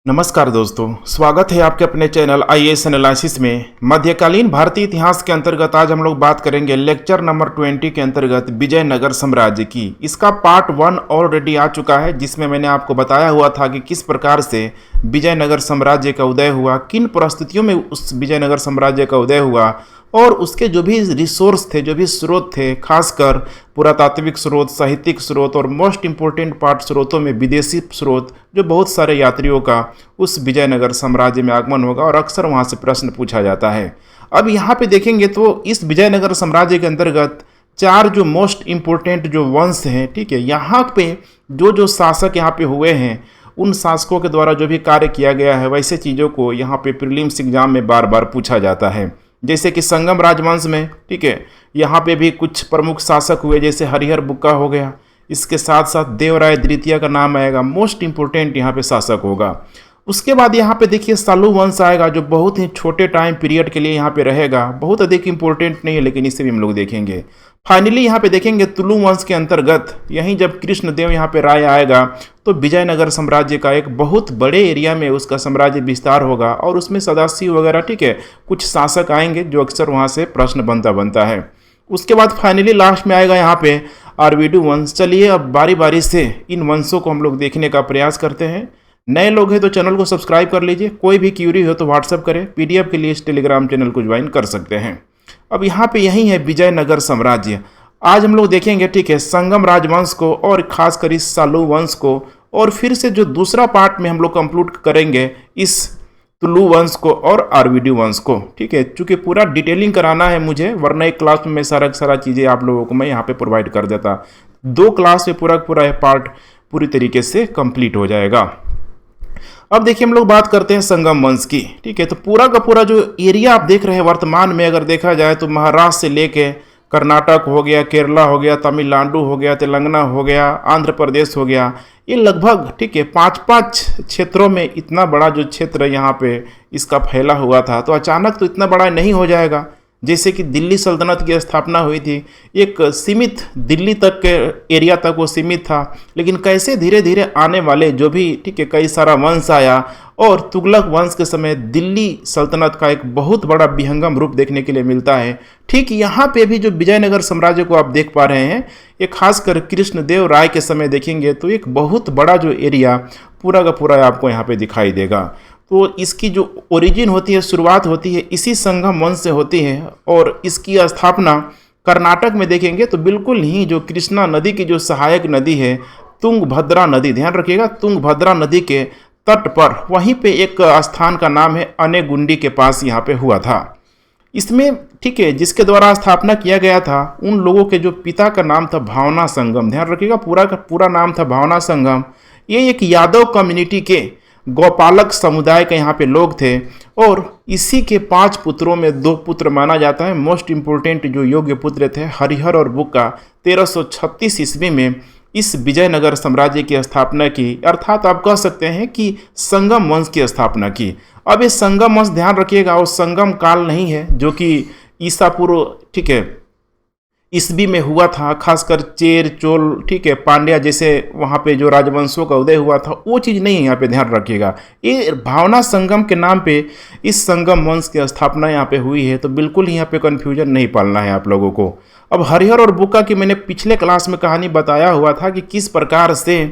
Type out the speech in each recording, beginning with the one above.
नमस्कार दोस्तों, स्वागत है आपके अपने चैनल आईएएस एनालिसिस में। मध्यकालीन भारतीय इतिहास के अंतर्गत आज हम लोग बात करेंगे लेक्चर नंबर 20 के अंतर्गत विजयनगर साम्राज्य की। इसका पार्ट 1 ऑलरेडी आ चुका है, जिसमें मैंने आपको बताया हुआ था कि किस प्रकार से विजयनगर साम्राज्य का उदय हुआ, किन परिस्थितियों में उस विजयनगर साम्राज्य का उदय हुआ और उसके जो भी रिसोर्स थे, जो भी स्रोत थे, खासकर पुरातात्विक स्रोत, साहित्यिक स्रोत और मोस्ट इम्पोर्टेंट पार्ट स्रोतों में विदेशी स्रोत, जो बहुत सारे यात्रियों का उस विजयनगर साम्राज्य में आगमन होगा और अक्सर वहाँ से प्रश्न पूछा जाता है। अब यहाँ पे देखेंगे तो इस विजयनगर साम्राज्य के अंतर्गत चार जो मोस्ट इम्पोर्टेंट जो वंश हैं, ठीक है, यहाँ पे जो शासक यहाँ पे हुए हैं, उन शासकों के द्वारा जो भी कार्य किया गया है, वैसे चीज़ों को यहाँ पे प्रीलिम्स एग्जाम में बार बार पूछा जाता है। जैसे कि संगम राजवंश में, ठीक है, यहाँ पे भी कुछ प्रमुख शासक हुए, जैसे हरिहर बुक्का हो गया। इसके साथ साथ देवराय द्वितीय का नाम आएगा, मोस्ट इंपोर्टेंट यहाँ पे शासक होगा। उसके बाद यहाँ पे देखिए सालू वंश आएगा, जो बहुत ही छोटे टाइम पीरियड के लिए यहाँ पे रहेगा, बहुत अधिक इंपॉर्टेंट नहीं है, लेकिन इसे भी हम लोग देखेंगे। फाइनली यहाँ पे देखेंगे तुलु वंश के अंतर्गत, यहीं जब कृष्णदेव यहाँ पे राय आएगा तो विजयनगर साम्राज्य का एक बहुत बड़े एरिया में उसका साम्राज्य विस्तार होगा और उसमें सदाशिव वगैरह, ठीक है, कुछ शासक आएंगे जो अक्सर वहाँ से प्रश्न बनता है। उसके बाद फाइनली लास्ट में आएगा यहाँ पे आरवीडू वंश। चलिए अब बारी बारी से इन वंशों को हम लोग देखने का प्रयास करते हैं। नए लोग हैं तो चैनल को सब्सक्राइब कर लीजिए, कोई भी क्यूरी हो तो व्हाट्सअप करें, पीडीएफ के लिए इस टेलीग्राम चैनल को ज्वाइन कर सकते हैं। अब यहाँ पे यही है विजयनगर साम्राज्य। आज हम लोग देखेंगे, ठीक है, संगम राजवंश को और खासकर इस सालू वंश को, और फिर से जो दूसरा पार्ट में हम लोग कंक्लूड करेंगे इस तुलु वंश को और आरवीडू वंश को, ठीक है, चूँकि पूरा डिटेलिंग कराना है मुझे, वरना एक क्लास में मैं सारा चीज़ें आप लोगों को मैं यहाँ पे प्रोवाइड कर देता। 2 क्लास में पूरा पार्ट पूरी तरीके से कंप्लीट हो जाएगा। अब देखिए हम लोग बात करते हैं संगम वंश की, ठीक है। तो पूरा का पूरा जो एरिया आप देख रहे हैं वर्तमान में, अगर देखा जाए तो महाराष्ट्र से लेके कर्नाटक हो गया, केरला हो गया, तमिलनाडु हो गया, तेलंगाना हो गया, आंध्र प्रदेश हो गया, ये लगभग, ठीक है, 5 क्षेत्रों में इतना बड़ा जो क्षेत्र यहाँ पे इसका फैला हुआ था। तो अचानक तो इतना बड़ा नहीं हो जाएगा। जैसे कि दिल्ली सल्तनत की स्थापना हुई थी, एक सीमित दिल्ली तक के एरिया तक वो सीमित था, लेकिन कैसे धीरे धीरे आने वाले जो भी, ठीक है, कई सारा वंश आया और तुगलक वंश के समय दिल्ली सल्तनत का एक बहुत बड़ा विहंगम रूप देखने के लिए मिलता है। ठीक यहाँ पे भी जो विजयनगर साम्राज्य को आप देख पा रहे हैं, ये खासकर कृष्णदेव राय के समय देखेंगे तो एक बहुत बड़ा जो एरिया पूरा का पूरा आपको यहाँ पे दिखाई देगा। तो इसकी जो ओरिजिन होती है, शुरुआत होती है इसी संगम वंश से होती है और इसकी स्थापना कर्नाटक में देखेंगे तो बिल्कुल ही जो कृष्णा नदी की जो सहायक नदी है तुंगभद्रा नदी, ध्यान रखिएगा, तुंगभद्रा नदी के तट पर वहीं पे एक स्थान का नाम है अनेगुंडी के पास यहाँ पे हुआ था। इसमें, ठीक है, जिसके द्वारा स्थापना किया गया था, उन लोगों के जो पिता का नाम था भावना संगम, ध्यान रखिएगा, पूरा का पूरा नाम था भावना संगम। ये एक यादव कम्युनिटी के गौपालक समुदाय के यहाँ पे लोग थे और इसी के 5 पुत्रों में 2 पुत्र माना जाता है। मोस्ट इम्पोर्टेंट जो योग्य पुत्र थे हरिहर और बुक्का 1336 ईस्वी में इस विजयनगर साम्राज्य की स्थापना की, अर्थात आप कह सकते हैं कि संगम वंश की स्थापना की। अब ये संगम वंश, ध्यान रखिएगा, वो संगम काल नहीं है जो कि ईसा पूर्व, ठीक है, ईस्वी में हुआ था, खासकर चेर चोल, ठीक है, पांड्या जैसे वहाँ पे जो राजवंशों का उदय हुआ था, वो चीज़ नहीं है, यहाँ पे ध्यान रखिएगा। ये भावना संगम के नाम पे इस संगम वंश की स्थापना यहाँ पे हुई है, तो बिल्कुल यहाँ पे कन्फ्यूजन नहीं पालना है आप लोगों को। अब हरिहर और बुक्का की मैंने पिछले क्लास में कहानी बताया हुआ था कि किस प्रकार से,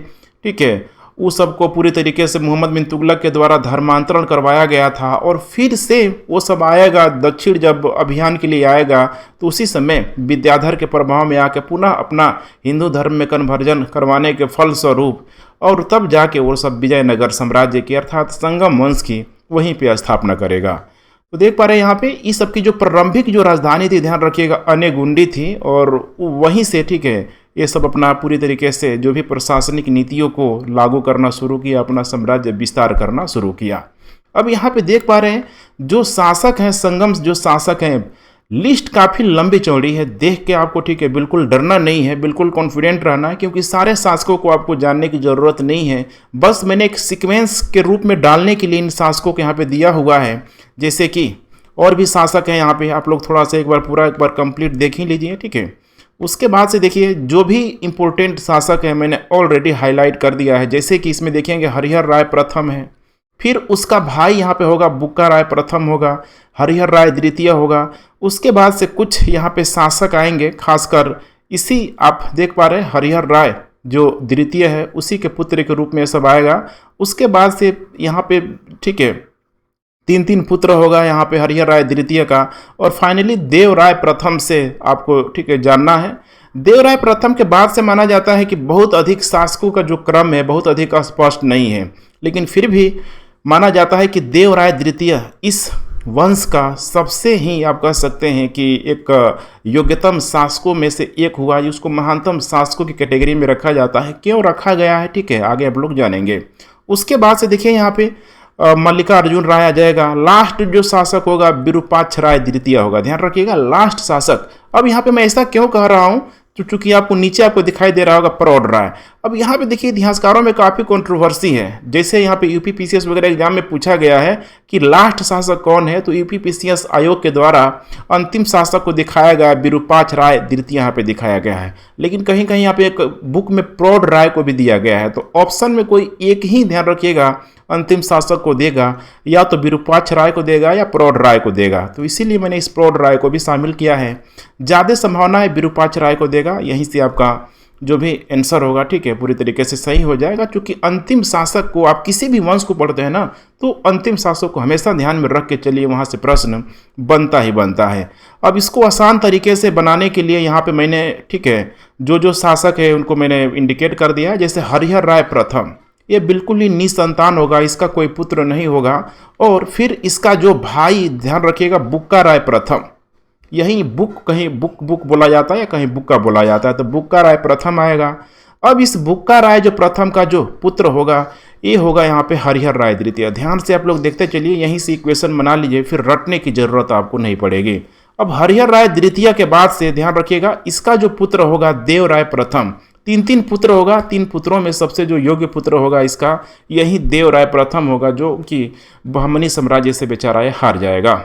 ठीक है, उस सबको पूरी तरीके से मोहम्मद बिन तुगलक के द्वारा धर्मांतरण करवाया गया था और फिर से वो सब आएगा, दक्षिण जब अभियान के लिए आएगा तो उसी समय विद्याधर के प्रभाव में आके पुनः अपना हिंदू धर्म में कन्वर्जन करवाने के फलस्वरूप और तब जाके वो सब विजयनगर साम्राज्य की, अर्थात संगम वंश की, वहीं पे स्थापना करेगा। तो देख पा रहे हैं यहाँ पे इस सब की जो प्रारंभिक जो राजधानी थी, ध्यान रखिएगा, अनेगुंडी थी और वहीं से, ठीक है, ये सब अपना पूरी तरीके से जो भी प्रशासनिक नीतियों को लागू करना शुरू किया, अपना साम्राज्य विस्तार करना शुरू किया। अब यहाँ पे देख पा रहे हैं जो शासक हैं, संगम जो शासक हैं, लिस्ट काफ़ी लंबी चौड़ी है, देख के आपको, ठीक है, बिल्कुल डरना नहीं है, बिल्कुल कॉन्फिडेंट रहना है, क्योंकि सारे शासकों को आपको जानने की ज़रूरत नहीं है। बस मैंने एक सीक्वेंस के रूप में डालने के लिए इन शासकों को यहाँ पे दिया हुआ है। जैसे कि और भी शासक हैं यहाँ पे, आप लोग थोड़ा सा एक बार कंप्लीट देख ही लीजिए, ठीक है। उसके बाद से देखिए जो भी इम्पोर्टेंट शासक है मैंने ऑलरेडी हाईलाइट कर दिया है। जैसे कि इसमें देखेंगे हरिहर राय प्रथम है, फिर उसका भाई यहाँ पे होगा बुक्का राय प्रथम होगा, हरिहर राय द्वितीय होगा। उसके बाद से कुछ यहाँ पे शासक आएंगे, खासकर इसी आप देख पा रहे हैं हरिहर राय जो द्वितीय है उसी के पुत्र के रूप में सब आएगा। उसके बाद से यहाँ पे ठीक है 3 पुत्र होगा यहाँ पे हरिहर राय द्वितीय का, और फाइनली देव राय प्रथम से आपको ठीक है जानना है। देव राय प्रथम के बाद से माना जाता है कि बहुत अधिक शासकों का जो क्रम है बहुत अधिक स्पष्ट नहीं है, लेकिन फिर भी माना जाता है कि देव राय द्वितीय इस वंश का सबसे ही आप कह सकते हैं कि एक योग्यतम शासकों में से एक हुआ, उसको महानतम शासकों की कैटेगरी में रखा जाता है। क्यों रखा गया है ठीक है आगे आप लोग जानेंगे। उसके बाद से देखिए यहाँ पे मल्लिकार्जुन राय आ जाएगा। लास्ट जो शासक होगा विरूपाक्ष राय द्वितीय होगा, ध्यान रखिएगा लास्ट शासक। अब यहाँ पे मैं ऐसा क्यों कह रहा हूँ तो चूंकि आपको नीचे आपको दिखाई दे रहा होगा प्रौढ़ राय। अब यहाँ पे देखिए इतिहासकारों में काफ़ी कंट्रोवर्सी है, जैसे यहाँ पे यूपी पीसीएस वगैरह एग्जाम में पूछा गया है कि लास्ट शासक कौन है, तो यूपी पीसीएस आयोग के द्वारा अंतिम शासक को दिखाया गया विरूपाक्ष राय द्वितीय यहाँ पे दिखाया गया है, लेकिन कहीं कहीं यहाँ पे एक बुक में प्रौढ़ राय को भी दिया गया है। तो ऑप्शन में कोई एक ही ध्यान रखिएगा अंतिम शासक को देगा, या तो विरूपाक्ष राय को देगा या प्रौढ़ राय को देगा, तो इसीलिए मैंने इस प्रौढ़ राय को भी शामिल किया है। ज़्यादा संभावना है विरूपाक्ष राय को देगा, यहीं से आपका जो भी आंसर होगा ठीक है पूरी तरीके से सही हो जाएगा। क्योंकि अंतिम शासक को आप किसी भी वंश को पढ़ते हैं ना तो अंतिम शासक को हमेशा ध्यान में रख के चलिए, वहाँ से प्रश्न बनता ही बनता है। अब इसको आसान तरीके से बनाने के लिए यहाँ पे मैंने ठीक है जो शासक है उनको मैंने इंडिकेट कर दिया। जैसे हरिहर राय प्रथम ये बिल्कुल ही निसंतान होगा, इसका कोई पुत्र नहीं होगा। और फिर इसका जो भाई ध्यान रखिएगा बुक्का राय प्रथम, यही बुक कहीं बुक बोला जाता है या कहीं बुक्का बोला जाता है, तो बुक्का राय प्रथम आएगा। अब इस बुक्का राय जो प्रथम का जो पुत्र होगा ये होगा यहाँ पे हरिहर राय द्वितीय। ध्यान से आप लोग देखते चलिए, यहीं से इक्वेशन बना लीजिए, फिर रटने की जरूरत आपको नहीं पड़ेगी। अब हरिहर राय द्वितीय के बाद से ध्यान रखिएगा इसका जो पुत्र होगा देव राय प्रथम। 3 पुत्र होगा, 3 पुत्रों में सबसे जो योग्य पुत्र होगा इसका यही देव राय प्रथम होगा, जो कि बहमनी साम्राज्य से बेचारा ये हार जाएगा।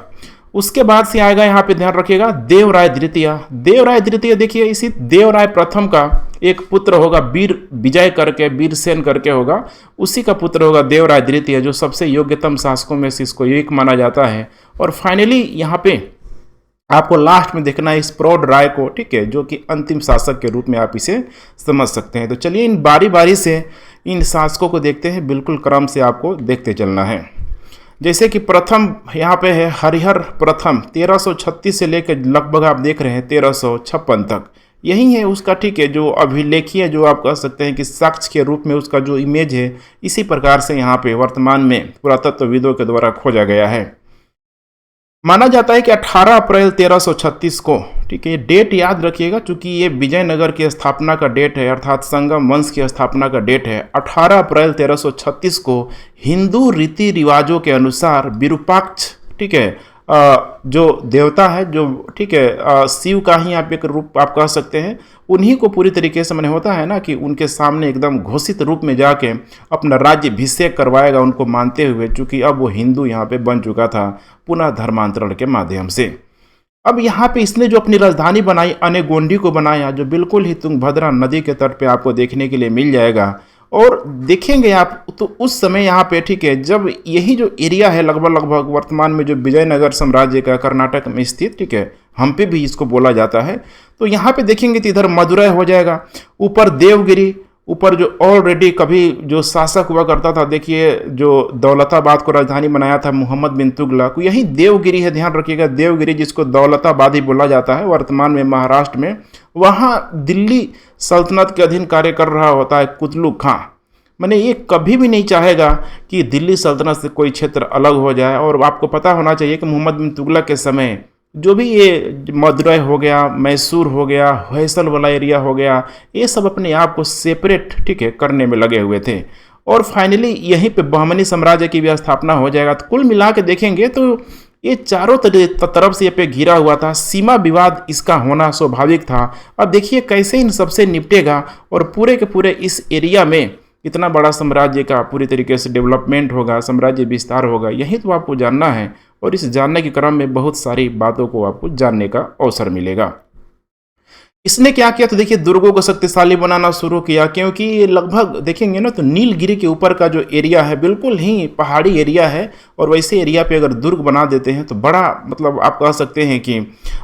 उसके बाद से आएगा यहाँ पे ध्यान रखिएगा देव राय द्वितीय। देव राय द्वितीय देखिए इसी देव राय प्रथम का एक पुत्र होगा वीर विजय करके, वीरसेन करके होगा, उसी का पुत्र होगा देव राय द्वितीय, जो सबसे योग्यतम शासकों में से इसको एक माना जाता है। और फाइनली यहाँ पे आपको लास्ट में देखना है इस प्रौढ़ राय को ठीक है, जो कि अंतिम शासक के रूप में आप इसे समझ सकते हैं। तो चलिए इन बारी बारी से इन शासकों को देखते हैं, बिल्कुल क्रम से आपको देखते चलना है। जैसे कि प्रथम यहाँ पे है हरिहर प्रथम 1336 से लेकर लगभग आप देख रहे हैं 1356 तक, यही है उसका ठीक है जो अभिलेखीय जो आप कह सकते हैं कि साक्ष्य के रूप में उसका जो इमेज है, इसी प्रकार से यहाँ पे वर्तमान में पुरातत्वविदों के द्वारा खोजा गया है। माना जाता है कि 18 अप्रैल 1336 को ठीक है, डेट याद रखिएगा चूंकि ये विजयनगर की स्थापना का डेट है, अर्थात संगम वंश की स्थापना का डेट है। 18 अप्रैल 1336 को हिंदू रीति रिवाजों के अनुसार विरूपाक्ष ठीक है जो देवता है जो ठीक है शिव का ही आप एक रूप आप कह सकते हैं, उन्हीं को पूरी तरीके से मैंने होता है ना कि उनके सामने एकदम घोषित रूप में जाके अपना राज्य अभिषेक करवाएगा उनको मानते हुए, चूंकि अब वो हिंदू यहाँ पे बन चुका था पुनः धर्मांतरण के माध्यम से। अब यहाँ पे इसने जो अपनी राजधानी बनाई अनेगोंडी को बनाया, जो बिल्कुल ही तुंगभद्रा नदी के तट पे आपको देखने के लिए मिल जाएगा। और देखेंगे आप तो उस समय यहाँ पे ठीक है जब यही जो एरिया है लगभग वर्तमान में जो विजयनगर साम्राज्य का कर्नाटक में स्थित ठीक है हम्पी भी इसको बोला जाता है, तो यहाँ पे देखेंगे तो इधर मदुरै हो जाएगा, ऊपर देवगिरी, ऊपर जो ऑलरेडी कभी जो शासक हुआ करता था देखिए जो दौलताबाद को राजधानी बनाया था मोहम्मद बिन तुगलक, यही देवगिरी है, ध्यान रखिएगा देवगिरी जिसको दौलताबाद ही बोला जाता है वर्तमान में महाराष्ट्र में, वहाँ दिल्ली सल्तनत के अधीन कार्य कर रहा होता है कुतलुक खां। मैंने ये कभी भी नहीं चाहेगा कि दिल्ली सल्तनत से कोई क्षेत्र अलग हो जाए। और आपको पता होना चाहिए कि मोहम्मद बिन तुगलक के समय जो भी ये मदुरै हो गया, मैसूर हो गया, होयसल वाला एरिया हो गया, ये सब अपने आप को सेपरेट ठीक है करने में लगे हुए थे। और फाइनली यहीं पे बहमनी साम्राज्य की भी स्थापना हो जाएगा। तो कुल मिला के देखेंगे तो ये चारों तरफ से ये पे घिरा हुआ था, सीमा विवाद इसका होना स्वाभाविक था। अब देखिए कैसे इन सबसे निपटेगा और पूरे के पूरे इस एरिया में इतना बड़ा साम्राज्य का पूरी तरीके से डेवलपमेंट होगा, साम्राज्य विस्तार होगा, यही तो आपको जानना है। और इस जानने के क्रम में बहुत सारी बातों को आपको जानने का अवसर मिलेगा। इसने क्या किया तो देखिए दुर्गों को शक्तिशाली बनाना शुरू किया, क्योंकि ये लगभग देखेंगे ना तो नीलगिरी के ऊपर का जो एरिया है बिल्कुल ही पहाड़ी एरिया है, और वैसे एरिया पे अगर दुर्ग बना देते हैं तो बड़ा मतलब आप कह सकते हैं कि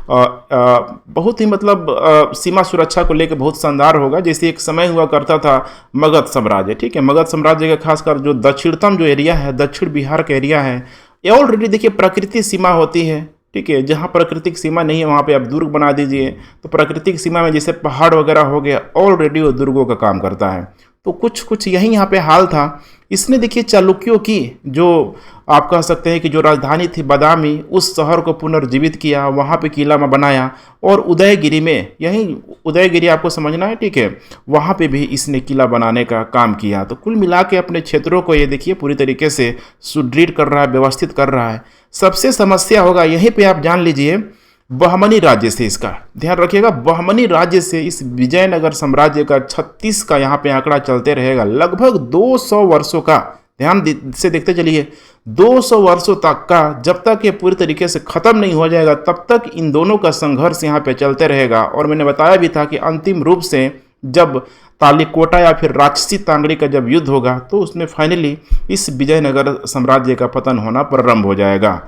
बहुत ही मतलब सीमा सुरक्षा को लेकर बहुत शानदार होगा। जैसे एक समय हुआ करता था मगध साम्राज्य, ठीक है, मगध साम्राज्य का खासकर जो दक्षिणतम जो एरिया है, दक्षिण बिहार का एरिया है, ये ऑलरेडी देखिए प्रकृति सीमा होती है, ठीक है। जहाँ प्राकृतिक सीमा नहीं है वहाँ पे आप दुर्ग बना दीजिए, तो प्राकृतिक सीमा में जैसे पहाड़ वगैरह हो गया ऑलरेडी वो दुर्गों का काम करता है। तो कुछ कुछ यही यहाँ पे हाल था। इसने देखिए चालुक्यों की जो आप कह सकते हैं कि जो राजधानी थी बादामी, उस शहर को पुनर्जीवित किया, वहाँ पे किला में बनाया, और उदयगिरी में, यही उदयगिरी आपको समझना है, ठीक है, वहाँ पे भी इसने किला बनाने का काम किया। तो कुल मिला के अपने क्षेत्रों को ये देखिए पूरी तरीके से सुदृढ़ कर रहा है, व्यवस्थित कर रहा है। सबसे समस्या होगा यहीं पे आप जान लीजिए बहमनी राज्य से, इसका ध्यान रखिएगा, बहमनी राज्य से इस विजयनगर साम्राज्य का 36 का यहाँ पे आंकड़ा चलते रहेगा, लगभग 200 वर्षों का, ध्यान से देखते चलिए, 200 वर्षों तक का, जब तक ये पूरी तरीके से खत्म नहीं हो जाएगा तब तक इन दोनों का संघर्ष यहाँ पे चलते रहेगा। और मैंने बताया भी था कि अंतिम रूप से जब तालिकोटा या फिर राक्षसी तांगड़ी का जब युद्ध होगा तो उसमें फाइनली इस विजयनगर साम्राज्य का पतन होना प्रारंभ हो जाएगा।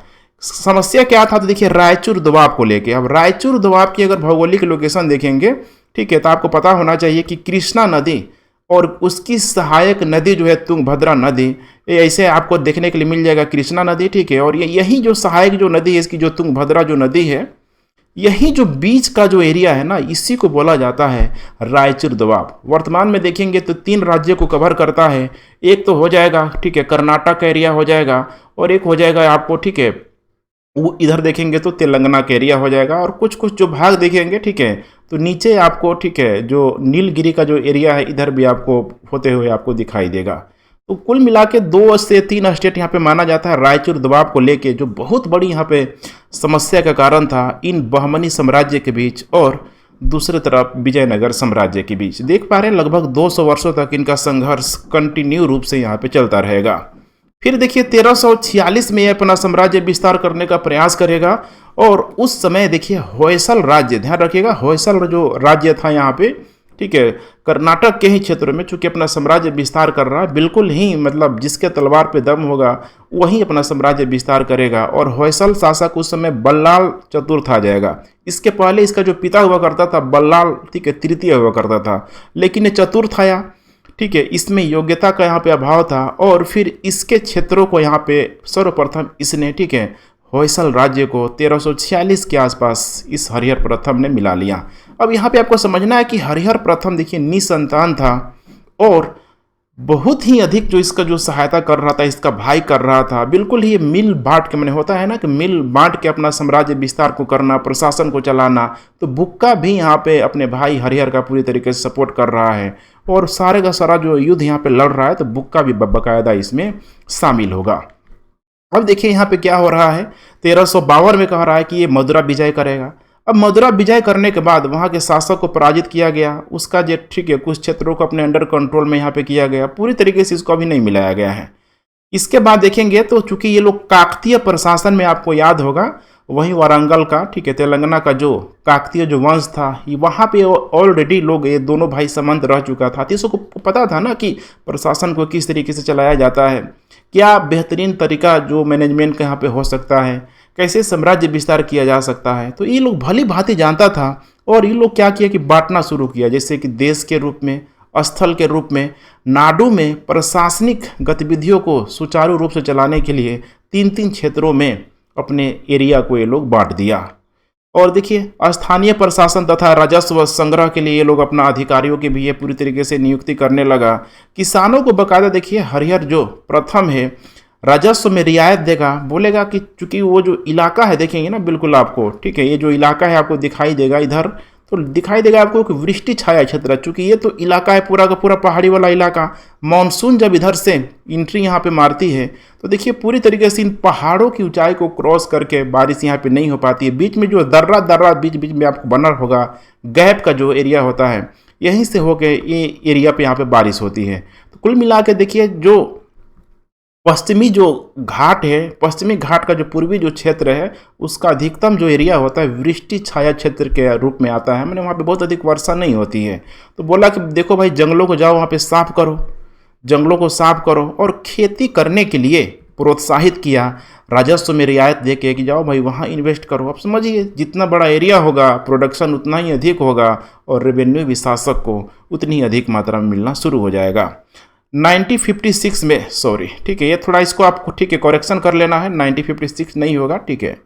समस्या क्या था तो देखिए रायचूर दोआब को लेके, अब रायचूर दोआब की अगर भौगोलिक लोकेशन देखेंगे, ठीक है, तो आपको पता होना चाहिए कि कृष्णा नदी और उसकी सहायक नदी जो है तुंगभद्रा नदी, ये ऐसे आपको देखने के लिए मिल जाएगा, कृष्णा नदी, ठीक है, और यही जो सहायक जो नदी है इसकी, जो तुंगभद्रा जो नदी है, यही जो बीच का जो एरिया है ना, इसी को बोला जाता है रायचूर दोआब। वर्तमान में देखेंगे तो 3 राज्यों को कवर करता है। एक तो हो जाएगा, ठीक है, कर्नाटक का एरिया हो जाएगा, और एक हो जाएगा आपको, ठीक है, वो इधर देखेंगे तो तेलंगाना का एरिया हो जाएगा, और कुछ कुछ जो भाग देखेंगे, ठीक है, तो नीचे आपको, ठीक है, जो नीलगिरी का जो एरिया है इधर भी आपको होते हुए आपको दिखाई देगा। तो कुल मिला के 2 से 3 स्टेट यहाँ पे माना जाता है रायचूर दोआब को लेके, जो बहुत बड़ी यहाँ पे समस्या का कारण था इन बहमनी साम्राज्य के बीच और दूसरी तरफ विजयनगर साम्राज्य के बीच। देख पा रहे हैं लगभग 200 वर्षों तक इनका संघर्ष कंटिन्यू रूप से यहाँ पे चलता रहेगा। फिर देखिए 1346 में यह अपना साम्राज्य विस्तार करने का प्रयास करेगा, और उस समय देखिए होयसल राज्य, ध्यान रखिएगा, होयसल जो राज्य था यहाँ पे, ठीक है, कर्नाटक के ही क्षेत्रों में चूंकि अपना साम्राज्य विस्तार कर रहा है, बिल्कुल ही मतलब जिसके तलवार पे दम होगा वही अपना साम्राज्य विस्तार करेगा। और होयसल शासक उस समय बल्लाल चतुर्थ आ जाएगा। इसके पहले इसका जो पिता हुआ करता था बल्लाल, ठीक है, तृतीय हुआ करता था, लेकिन ये चतुर्थ आया, ठीक है, इसमें योग्यता का यहाँ पे अभाव था, और फिर इसके क्षेत्रों को यहाँ पे सर्वप्रथम इसने, ठीक है, होयसल राज्य को 1346 के आसपास इस हरिहर प्रथम ने मिला लिया। अब यहाँ पे आपको समझना है कि हरिहर प्रथम देखिए निसंतान था, और बहुत ही अधिक जो इसका जो सहायता कर रहा था इसका भाई कर रहा था। बिल्कुल ही मिल बांट के, मैंने होता है ना कि मिल बांट के अपना साम्राज्य विस्तार को करना, प्रशासन को चलाना, तो बुक्का भी यहाँ पे अपने भाई हरिहर का पूरी तरीके से सपोर्ट कर रहा है, और सारे का सारा जो युद्ध यहाँ पे लड़ रहा है तो बुक्का भी बाकायदा इसमें शामिल होगा। अब देखिए यहाँ पे क्या हो रहा है, 1352 में कह रहा है कि ये मदुरा विजय करेगा। अब मदुरा विजय करने के बाद वहाँ के शासक को पराजित किया गया, उसका जो, ठीक है, कुछ क्षेत्रों को अपने अंडर कंट्रोल में यहाँ पे किया गया, पूरी तरीके से इसको अभी नहीं मिलाया गया है। इसके बाद देखेंगे तो चूंकि ये लोग काकतीय प्रशासन में, आपको याद होगा, वहीं वारंगल का, ठीक है, तेलंगाना का जो काकतीय जो वंश था, वहाँ पे ऑलरेडी लोग, ये दोनों भाई संबंध रह चुका था, तो इसको पता था ना कि प्रशासन को किस तरीके से चलाया जाता है, क्या बेहतरीन तरीका जो मैनेजमेंट का यहाँ पे हो सकता है, कैसे साम्राज्य विस्तार किया जा सकता है। तो ये लोग भली भांति जानता था, और ये लोग क्या किया कि बांटना शुरू किया, जैसे कि देश के रूप में, स्थल के रूप में, नाडु में प्रशासनिक गतिविधियों को सुचारू रूप से चलाने के लिए 3-3 क्षेत्रों में अपने एरिया को ये लोग बांट दिया। और देखिए स्थानीय प्रशासन तथा राजस्व संग्रह के लिए ये लोग अपना अधिकारियों की भी ये पूरी तरीके से नियुक्ति करने लगा। किसानों को बकायदा देखिए हरिहर जो प्रथम है राजस्व में रियायत देगा, बोलेगा कि चूंकि वो जो इलाका है देखेंगे ना, बिल्कुल आपको, ठीक है, ये जो इलाका है आपको दिखाई देगा, इधर तो दिखाई देगा आपको कि वृष्टि छाया क्षेत्र, चूंकि ये तो इलाका है पूरा का पूरा पहाड़ी वाला इलाका। मानसून जब इधर से एंट्री यहाँ पे मारती है तो देखिए पूरी तरीके से इन पहाड़ों की ऊंचाई को क्रॉस करके बारिश यहाँ पे नहीं हो पाती है। बीच में जो दर्रा बीच बीच में आपको बना होगा, गैप का जो एरिया होता है, यहीं से होके ये एरिया पे यहाँ पे बारिश होती है। तो कुल मिला के देखिए जो पश्चिमी जो घाट है, पश्चिमी घाट का जो पूर्वी जो क्षेत्र है, उसका अधिकतम जो एरिया होता है वृष्टि छाया क्षेत्र के रूप में आता है। मैंने वहाँ पे बहुत अधिक वर्षा नहीं होती है। तो बोला कि देखो भाई, जंगलों को जाओ, वहाँ पे साफ करो, जंगलों को साफ करो और खेती करने के लिए प्रोत्साहित किया, राजस्व में रियायत दे के कि जाओ भाई वहाँ इन्वेस्ट करो। अब समझिए, जितना बड़ा एरिया होगा प्रोडक्शन उतना ही अधिक होगा और रेवेन्यू भी शासक को उतनी ही अधिक मात्रा में मिलना शुरू हो जाएगा। 1956 में, सॉरी ठीक है, ये थोड़ा इसको आपको ठीक है करेक्शन कर लेना है, 1956 नहीं होगा, ठीक है,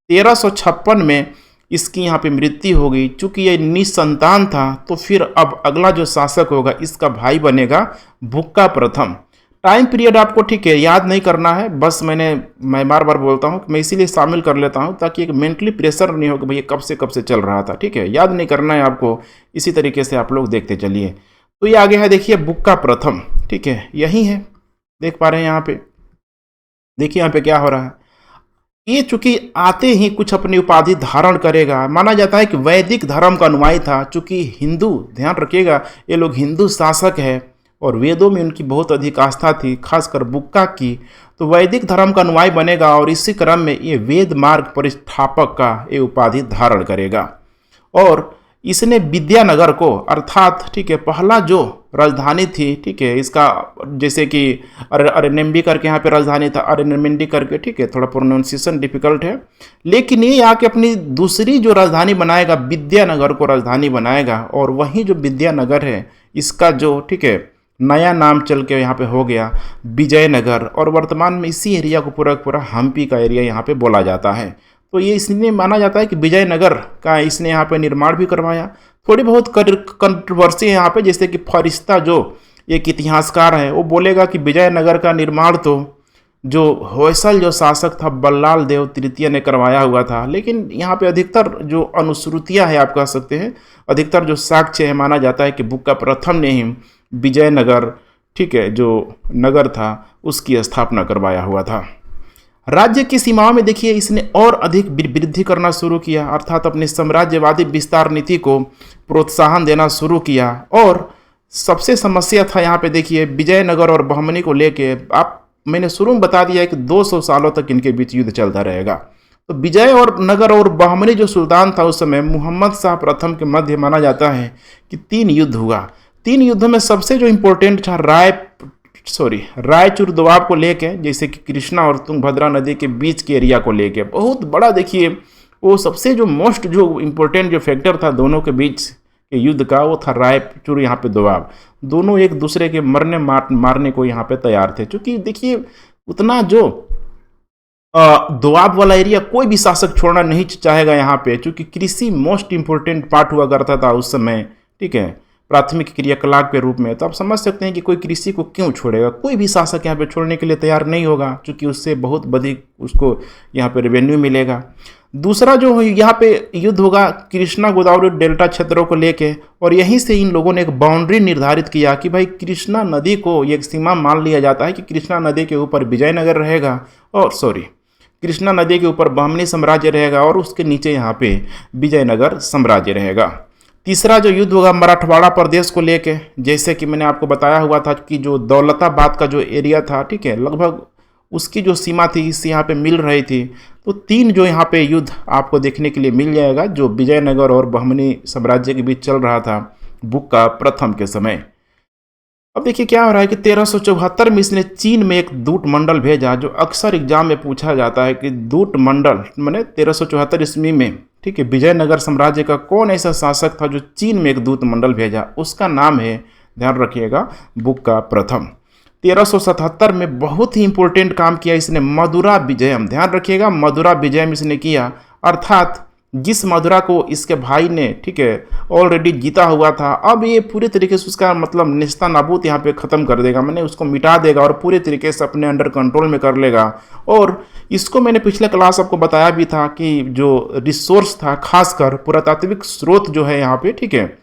1356 में इसकी यहाँ पे मृत्यु हो गई। चूंकि ये निसंतान था तो फिर अब अगला जो शासक होगा इसका भाई बनेगा बुक्का प्रथम। टाइम पीरियड आपको ठीक है याद नहीं करना है, बस मैं बार बार बोलता हूँ कि मैं इसीलिए शामिल कर लेता हूँ ताकि एक मेंटली प्रेशर नहीं हो कि भैया कब से चल रहा था। ठीक है, याद नहीं करना है आपको, इसी तरीके से आप लोग देखते चलिए। तो ये आगे है, देखिए बुक्का प्रथम, ठीक है, यही है, देख पा रहे हैं यहाँ पे। देखिए यहाँ पे क्या हो रहा है, ये चूंकि आते ही कुछ अपनी उपाधि धारण करेगा। माना जाता है कि वैदिक धर्म का अनुयायी था, चूंकि हिंदू, ध्यान रखिएगा ये लोग हिंदू शासक है और वेदों में उनकी बहुत अधिक आस्था थी, खासकर बुक्का की। तो वैदिक धर्म का अनुयायी बनेगा और इसी क्रम में ये वेद मार्ग परिस्थापक का ये उपाधि धारण करेगा। और इसने विद्यानगर को, अर्थात ठीक है, पहला जो राजधानी थी, ठीक है, इसका जैसे कि अरेनेम्बी करके यहाँ पे राजधानी था, अरेनेमेंडी करके, ठीक है, थोड़ा प्रोनाउंसिएशन डिफिकल्ट है, लेकिन ये आके अपनी दूसरी जो राजधानी बनाएगा, विद्यानगर को राजधानी बनाएगा। और वहीं जो विद्यानगर है इसका जो ठीक है नया नाम चल के यहाँ पे हो गया विजयनगर, और वर्तमान में इसी एरिया को पूरा हम्पी का एरिया यहाँ पे बोला जाता है। तो ये इसलिए माना जाता है कि विजयनगर का इसने यहाँ पे निर्माण भी करवाया। थोड़ी बहुत कंट्रोवर्सी है यहाँ पे, जैसे कि फरिश्ता जो एक इतिहासकार है वो बोलेगा कि विजयनगर का निर्माण तो जो होयसल जो शासक था बल्लाल देव तृतीय ने करवाया हुआ था, लेकिन यहाँ पे अधिकतर जो अनुश्रुतियाँ है आप कह सकते हैं, अधिकतर जो साक्ष्य है, माना जाता है कि बुक्का प्रथम ने ही विजयनगर, ठीक है, जो नगर था उसकी स्थापना करवाया हुआ था। राज्य की सीमाओं में देखिए इसने और अधिक वृद्धि करना शुरू किया, अर्थात अपनी साम्राज्यवादी विस्तार नीति को प्रोत्साहन देना शुरू किया। और सबसे समस्या था यहाँ पे देखिए विजयनगर और बहमनी को लेके, मैंने शुरू में बता दिया है कि 200 सालों तक इनके बीच युद्ध चलता रहेगा। तो विजय और नगर और बहमनी जो सुल्तान था उस समय मुहम्मद शाह प्रथम के मध्य माना जाता है कि 3 युद्ध हुआ। 3 युद्धों में सबसे जो इम्पोर्टेंट था रायचूर दोआब को लेके, जैसे कि कृष्णा और तुंगभद्रा नदी के बीच के एरिया को लेके, बहुत बड़ा देखिए वो सबसे जो मोस्ट जो इम्पोर्टेंट जो फैक्टर था दोनों के बीच के युद्ध का, वो था रायचूर यहाँ पे दोआब। दोनों एक दूसरे के मारने को यहाँ पे तैयार थे, क्योंकि देखिए उतना जो दोआब वाला एरिया कोई भी शासक छोड़ना नहीं चाहेगा यहाँ पे, क्योंकि कृषि मोस्ट इम्पोर्टेंट पार्ट हुआ करता था उस समय, ठीक है, प्राथमिक क्रियाकलाप के रूप में। तो आप समझ सकते हैं कि कोई कृषि को क्यों छोड़ेगा, कोई भी शासक यहाँ पे छोड़ने के लिए तैयार नहीं होगा, क्योंकि उससे बहुत बड़ी उसको यहाँ पे रेवेन्यू मिलेगा। दूसरा जो यहाँ पे युद्ध होगा कृष्णा गोदावरी डेल्टा क्षेत्रों को लेके, और यहीं से इन लोगों ने एक बाउंड्री निर्धारित किया कि भाई कृष्णा नदी को एक सीमा मान लिया जाता है कि कृष्णा नदी के ऊपर विजयनगर रहेगा, और कृष्णा नदी के ऊपर बहमनी साम्राज्य रहेगा और उसके नीचे यहाँ पे विजयनगर साम्राज्य रहेगा। तीसरा जो युद्ध होगा मराठवाड़ा प्रदेश को लेके, जैसे कि मैंने आपको बताया हुआ था कि जो दौलताबाद का जो एरिया था, ठीक है, लगभग उसकी जो सीमा थी इससे यहाँ पे मिल रही थी। तो 3 जो यहाँ पे युद्ध आपको देखने के लिए मिल जाएगा, जो विजयनगर और बहमनी साम्राज्य के बीच चल रहा था बुक्का प्रथम के समय। अब देखिए क्या हो रहा है कि 1374 में इसने चीन में एक दूत मंडल भेजा, जो अक्सर एग्जाम में पूछा जाता है कि दूत मंडल मैंने 1374 ईस्वी में, ठीक है, विजयनगर साम्राज्य का कौन ऐसा शासक था जो चीन में एक दूत मंडल भेजा, उसका नाम है, ध्यान रखिएगा, बुक्का प्रथम। 1377 में बहुत ही इंपॉर्टेंट काम किया इसने, मदुरा विजयम, ध्यान रखिएगा, मदुरा विजयम इसने किया, अर्थात जिस मदुरा को इसके भाई ने, ठीक है, ऑलरेडी जीता हुआ था, अब ये पूरे तरीके से उसका मतलब निस्ता नाबूद यहाँ पे ख़त्म कर देगा, मैंने उसको मिटा देगा और पूरे तरीके से अपने अंडर कंट्रोल में कर लेगा। और इसको मैंने पिछले क्लास आपको बताया भी था कि जो रिसोर्स था, खासकर पुरातात्विक स्रोत जो है यहाँ पे, ठीक है,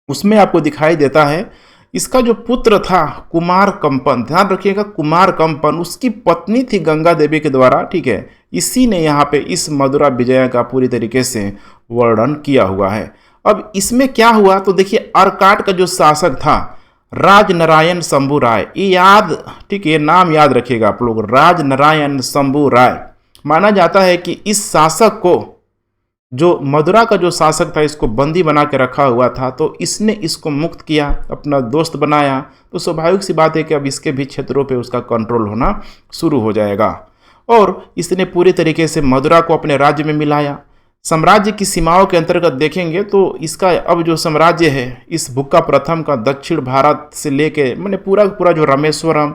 उसमें आपको दिखाई देता है इसका जो पुत्र था कुमार कंपन, ध्यान रखिएगा, कुमार कंपन, उसकी पत्नी थी गंगा देवी के द्वारा, ठीक है, इसी ने यहाँ पे इस मदुरा विजय का पूरी तरीके से वर्णन किया हुआ है। अब इसमें क्या हुआ तो देखिए, अर्काट का जो शासक था राजनारायण शंभू राय, ये याद, ठीक है, ये नाम याद रखिएगा आप लोग, राजनारायण शंभू राय। माना जाता है कि इस शासक को, जो मदुरा का जो शासक था, इसको बंदी बना के रखा हुआ था, तो इसने इसको मुक्त किया, अपना दोस्त बनाया, तो स्वाभाविक सी बात है कि अब इसके भी क्षेत्रों पे उसका कंट्रोल होना शुरू हो जाएगा। और इसने पूरी तरीके से मदुरा को अपने राज्य में मिलाया। साम्राज्य की सीमाओं के अंतर्गत देखेंगे तो इसका अब जो साम्राज्य है, इस बुक्का प्रथम का दक्षिण भारत से लेके मैंने पूरा जो रामेश्वरम,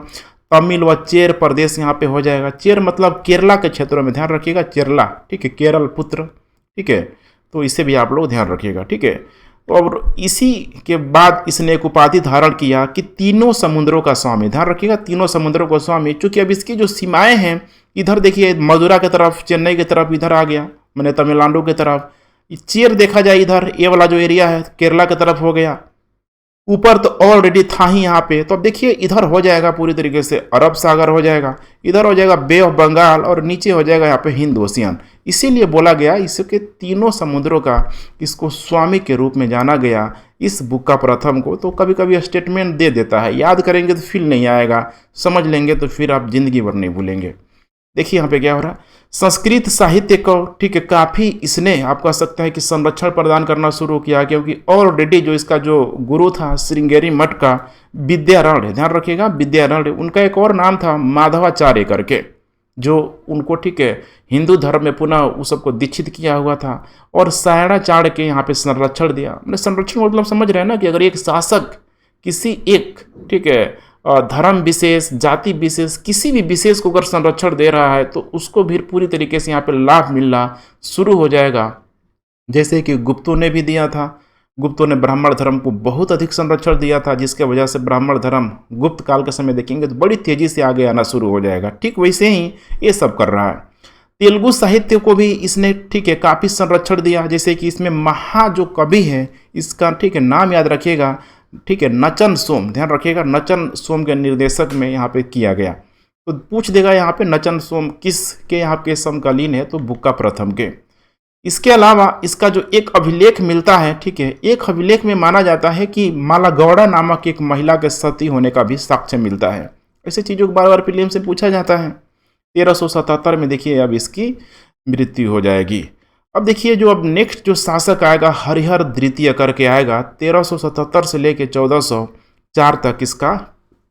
तमिल व चेर प्रदेश यहाँ पे हो जाएगा। चेर मतलब केरला के क्षेत्रों में, ध्यान रखिएगा, केरला, ठीक है, केरल पुत्र, ठीक है, तो इसे भी आप लोग ध्यान रखिएगा, ठीक है। तो अब इसी के बाद इसने एक उपाधि धारण किया कि तीनों समुद्रों का स्वामी, ध्यान रखिएगा, तीनों समुद्रों का स्वामी। चूंकि अब इसकी जो सीमाएं हैं, इधर देखिए मदुरा की तरफ, चेन्नई की तरफ इधर आ गया, मैंने तमिलनाडु की तरफ, चेर देखा जाए इधर, ये वाला जो एरिया है केरला की तरफ हो गया, ऊपर तो ऑलरेडी था ही यहाँ पे। तो अब देखिए इधर हो जाएगा पूरी तरीके से अरब सागर हो जाएगा, इधर हो जाएगा बे ऑफ बंगाल, और नीचे हो जाएगा यहाँ पे हिंद ओशियन। इसीलिए बोला गया इसके तीनों समुद्रों का इसको स्वामी के रूप में जाना गया, इस बुक्का प्रथम को। तो कभी कभी स्टेटमेंट दे देता है, याद करेंगे तो फील नहीं आएगा, समझ लेंगे तो फिर आप जिंदगी भर नहीं भूलेंगे। देखिए यहाँ पे क्या हो रहा है, संस्कृत साहित्य को, ठीक है, काफ़ी इसने, आप कह सकते हैं कि संरक्षण प्रदान करना शुरू किया, क्योंकि ऑलरेडी जो इसका जो गुरु था श्रृंगेरी मठ का विद्यारण्य, ध्यान रखिएगा, विद्यारण्य, उनका एक और नाम था माधवाचार्य करके, जो उनको, ठीक है, हिंदू धर्म में पुनः उस सबको दीक्षित किया हुआ था, और सायणाचार्य के यहाँ पे संरक्षण दिया। मैंने संरक्षण मतलब समझ रहे हैं ना, कि अगर एक शासक किसी एक, ठीक है, धर्म विशेष, जाति विशेष, किसी भी विशेष को अगर संरक्षण दे रहा है, तो उसको भी पूरी तरीके से यहाँ पे लाभ मिलना शुरू हो जाएगा। जैसे कि गुप्तों ने भी दिया था, गुप्तों ने ब्राह्मण धर्म को बहुत अधिक संरक्षण दिया था, जिसके वजह से ब्राह्मण धर्म गुप्त काल के समय देखेंगे तो बड़ी तेजी से आगे आना शुरू हो जाएगा। ठीक वैसे ही ये सब कर रहा है। तेलुगु साहित्य को भी इसने, ठीक है, काफ़ी संरक्षण दिया। जैसे कि इसमें महा जो कवि है, इसका, ठीक है, नाम याद रखिएगा, ठीक है, नचन सोम, ध्यान रखिएगा, नचन सोम के निर्देशक में यहाँ पे किया गया। तो पूछ देगा यहाँ पे नचन सोम किस के यहाँ के समकालीन है, तो बुक्का प्रथम के। इसके अलावा इसका जो एक अभिलेख मिलता है, ठीक है, एक अभिलेख में माना जाता है कि मालागौड़ा नामक एक महिला के सती होने का भी साक्ष्य मिलता है। ऐसे चीज़ों को बार बार प्रीलिम से पूछा जाता है। 1377 में देखिए अब इसकी मृत्यु हो जाएगी। अब देखिए जो अब नेक्स्ट जो शासक आएगा, हरिहर द्वितीय करके आएगा, 1377 से लेके 1404 तक इसका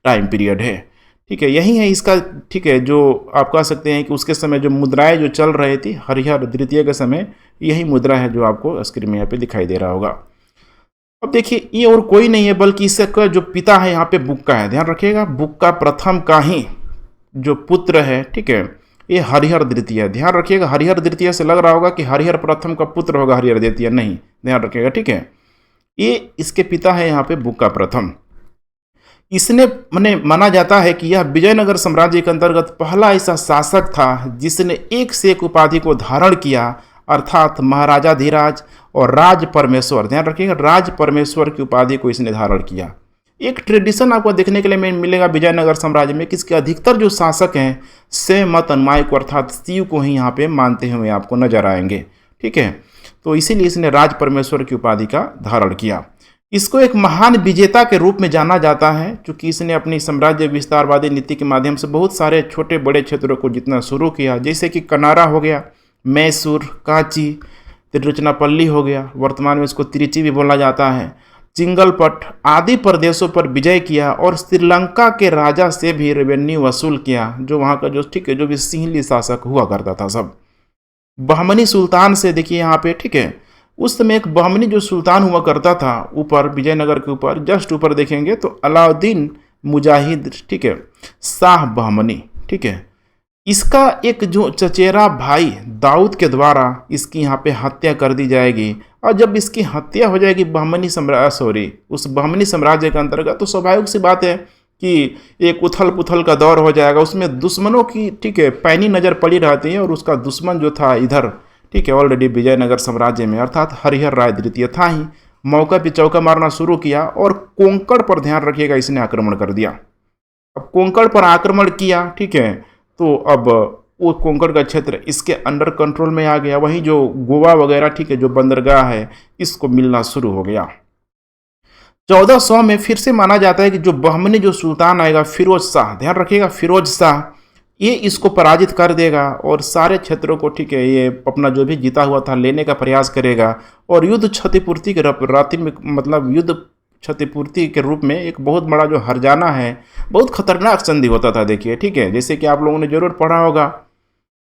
टाइम पीरियड है। ठीक है, यही है इसका, ठीक है, जो आप कह सकते हैं कि उसके समय जो मुद्राएं जो चल रही थी हरिहर द्वितीय के समय, यही मुद्रा है जो आपको स्क्रीन में यहाँ पे दिखाई दे रहा होगा। अब देखिए ये और कोई नहीं है बल्कि इसका जो पिता है यहाँ पे बुक्का है, ध्यान रखिएगा, बुक्का प्रथम का ही जो पुत्र है, ठीक है, ये हरिहर द्वितीय है। ध्यान रखिएगा, हरिहर द्वितीय से लग रहा होगा कि हरिहर प्रथम का पुत्र होगा हरिहर द्वितीय, नहीं, ध्यान रखिएगा, ठीक है, ये इसके पिता है यहाँ पे बुक्का प्रथम। इसने माना जाता है कि यह विजयनगर साम्राज्य के अंतर्गत पहला ऐसा शासक था जिसने एक से एक उपाधि को धारण किया, अर्थात महाराजाधिराज और राज परमेश्वर, ध्यान रखिएगा, राज परमेश्वर की उपाधि को इसने धारण किया। एक ट्रेडिशन आपको देखने के लिए मिलेगा विजयनगर साम्राज्य में कि इसके अधिकतर जो शासक हैं शैव मत अनुयायी को, अर्थात शिव को ही यहाँ पे मानते हुए आपको नजर आएंगे। ठीक है, तो इसीलिए इसने राज परमेश्वर की उपाधि का धारण किया। इसको एक महान विजेता के रूप में जाना जाता है, क्योंकि इसने अपनी साम्राज्य विस्तारवादी नीति के माध्यम से बहुत सारे छोटे बड़े क्षेत्रों को जीतना शुरू किया, जैसे कि कनारा हो गया, मैसूर, कांची, तिरुचिरापल्ली हो गया, वर्तमान में इसको त्रिची भी बोला जाता है, चिंगलपट आदि प्रदेशों पर विजय किया, और श्रीलंका के राजा से भी रेवेन्यू वसूल किया, जो वहाँ का जो, ठीक है, जो भी सिंहली शासक हुआ करता था सब। बहमनी सुल्तान से देखिए यहाँ पे, ठीक है, उस समय एक बहमनी जो सुल्तान हुआ करता था ऊपर विजयनगर के ऊपर, जस्ट ऊपर देखेंगे तो अलाउद्दीन मुजाहिद, ठीक है, शाह बहमनी, ठीक है, इसका एक जो चचेरा भाई दाऊद के द्वारा इसकी यहाँ पे हत्या कर दी जाएगी। और जब इसकी हत्या हो जाएगी बहमनी उस बहमनी साम्राज्य के अंतर्गत, तो स्वाभाविक सी बात है कि एक उथल पुथल का दौर हो जाएगा। उसमें दुश्मनों की, ठीक है, पैनी नज़र पड़ी रहती है, और उसका दुश्मन जो था इधर, ठीक है, ऑलरेडी विजयनगर साम्राज्य में, अर्थात हरिहर राय द्वितीय था ही, मौका पे चौका मारना शुरू किया, और कोंकण पर ध्यान रखिएगा इसने आक्रमण कर दिया। अब कोंकण पर आक्रमण किया, ठीक है, तो अब वो कोंकण का क्षेत्र इसके अंडर कंट्रोल में आ गया। वहीं जो गोवा वगैरह, ठीक है, जो बंदरगाह है, इसको मिलना शुरू हो गया। 1400 में फिर से माना जाता है कि जो बहमनी जो सुल्तान आएगा फिरोज शाह, ध्यान रखिएगा फिरोज शाह, ये इसको पराजित कर देगा और सारे क्षेत्रों को, ठीक है, ये अपना जो भी जीता हुआ था लेने का प्रयास करेगा और युद्ध क्षतिपूर्ति के राति में, मतलब युद्ध क्षतिपूर्ति के रूप में एक बहुत बड़ा जो हर्जाना है, बहुत खतरनाक संधि होता था। देखिए, ठीक है, जैसे कि आप लोगों ने जरूर पढ़ा होगा,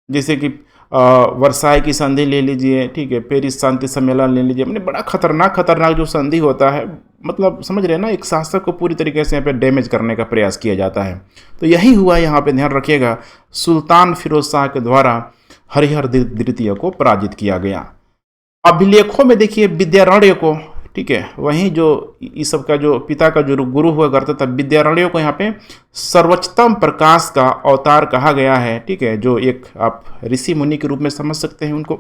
जैसे कि वर्साई की संधि ले लीजिए, ठीक है, पेरिस शांति सम्मेलन ले लीजिए, मैंने बड़ा खतरनाक जो संधि होता है, मतलब समझ रहे हैं ना, एक शासक को पूरी तरीके से यहाँ पे डैमेज करने का प्रयास किया जाता है। तो यही हुआ यहाँ पे, ध्यान रखिएगा, सुल्तान फिरोज शाह के द्वारा हरिहर द्वितीय को पराजित किया गया। अभिलेखों में देखिए विद्यारण्य को, ठीक है, वहीं जो इस सब का जो पिता का जो गुरु हुआ करता था विद्यारण्य को यहाँ पे सर्वोच्चतम प्रकाश का अवतार कहा गया है, ठीक है, जो एक आप ऋषि मुनि के रूप में समझ सकते हैं उनको।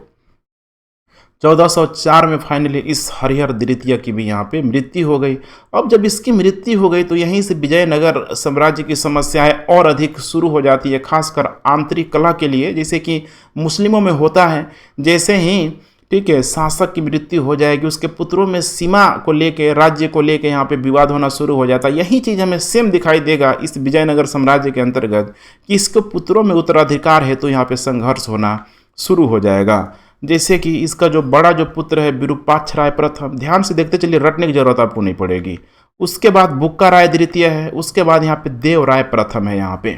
1404 में फाइनली इस हरिहर द्वितीय की भी यहाँ पे मृत्यु हो गई। अब जब इसकी मृत्यु हो गई तो यहीं से विजयनगर साम्राज्य की समस्याएं और अधिक शुरू हो जाती है, खासकर आंतरिक कलह के लिए, जैसे कि मुस्लिमों में होता है। जैसे ही, ठीक है, शासक की मृत्यु हो जाएगी, उसके पुत्रों में सीमा को लेके, राज्य को लेके यहाँ पे विवाद होना शुरू हो जाता है। यही चीज़ हमें सेम दिखाई देगा इस विजयनगर साम्राज्य के अंतर्गत कि इसके पुत्रों में उत्तराधिकार है तो यहाँ पे संघर्ष होना शुरू हो जाएगा। जैसे कि इसका जो बड़ा जो पुत्र है विरूपाक्ष राय प्रथम, ध्यान से देखते चलिए, रटने की जरूरत आपको नहीं पड़ेगी। उसके बाद बुक्का राय द्वितीय है, उसके बाद यहाँ पे देव राय प्रथम है यहाँ पे।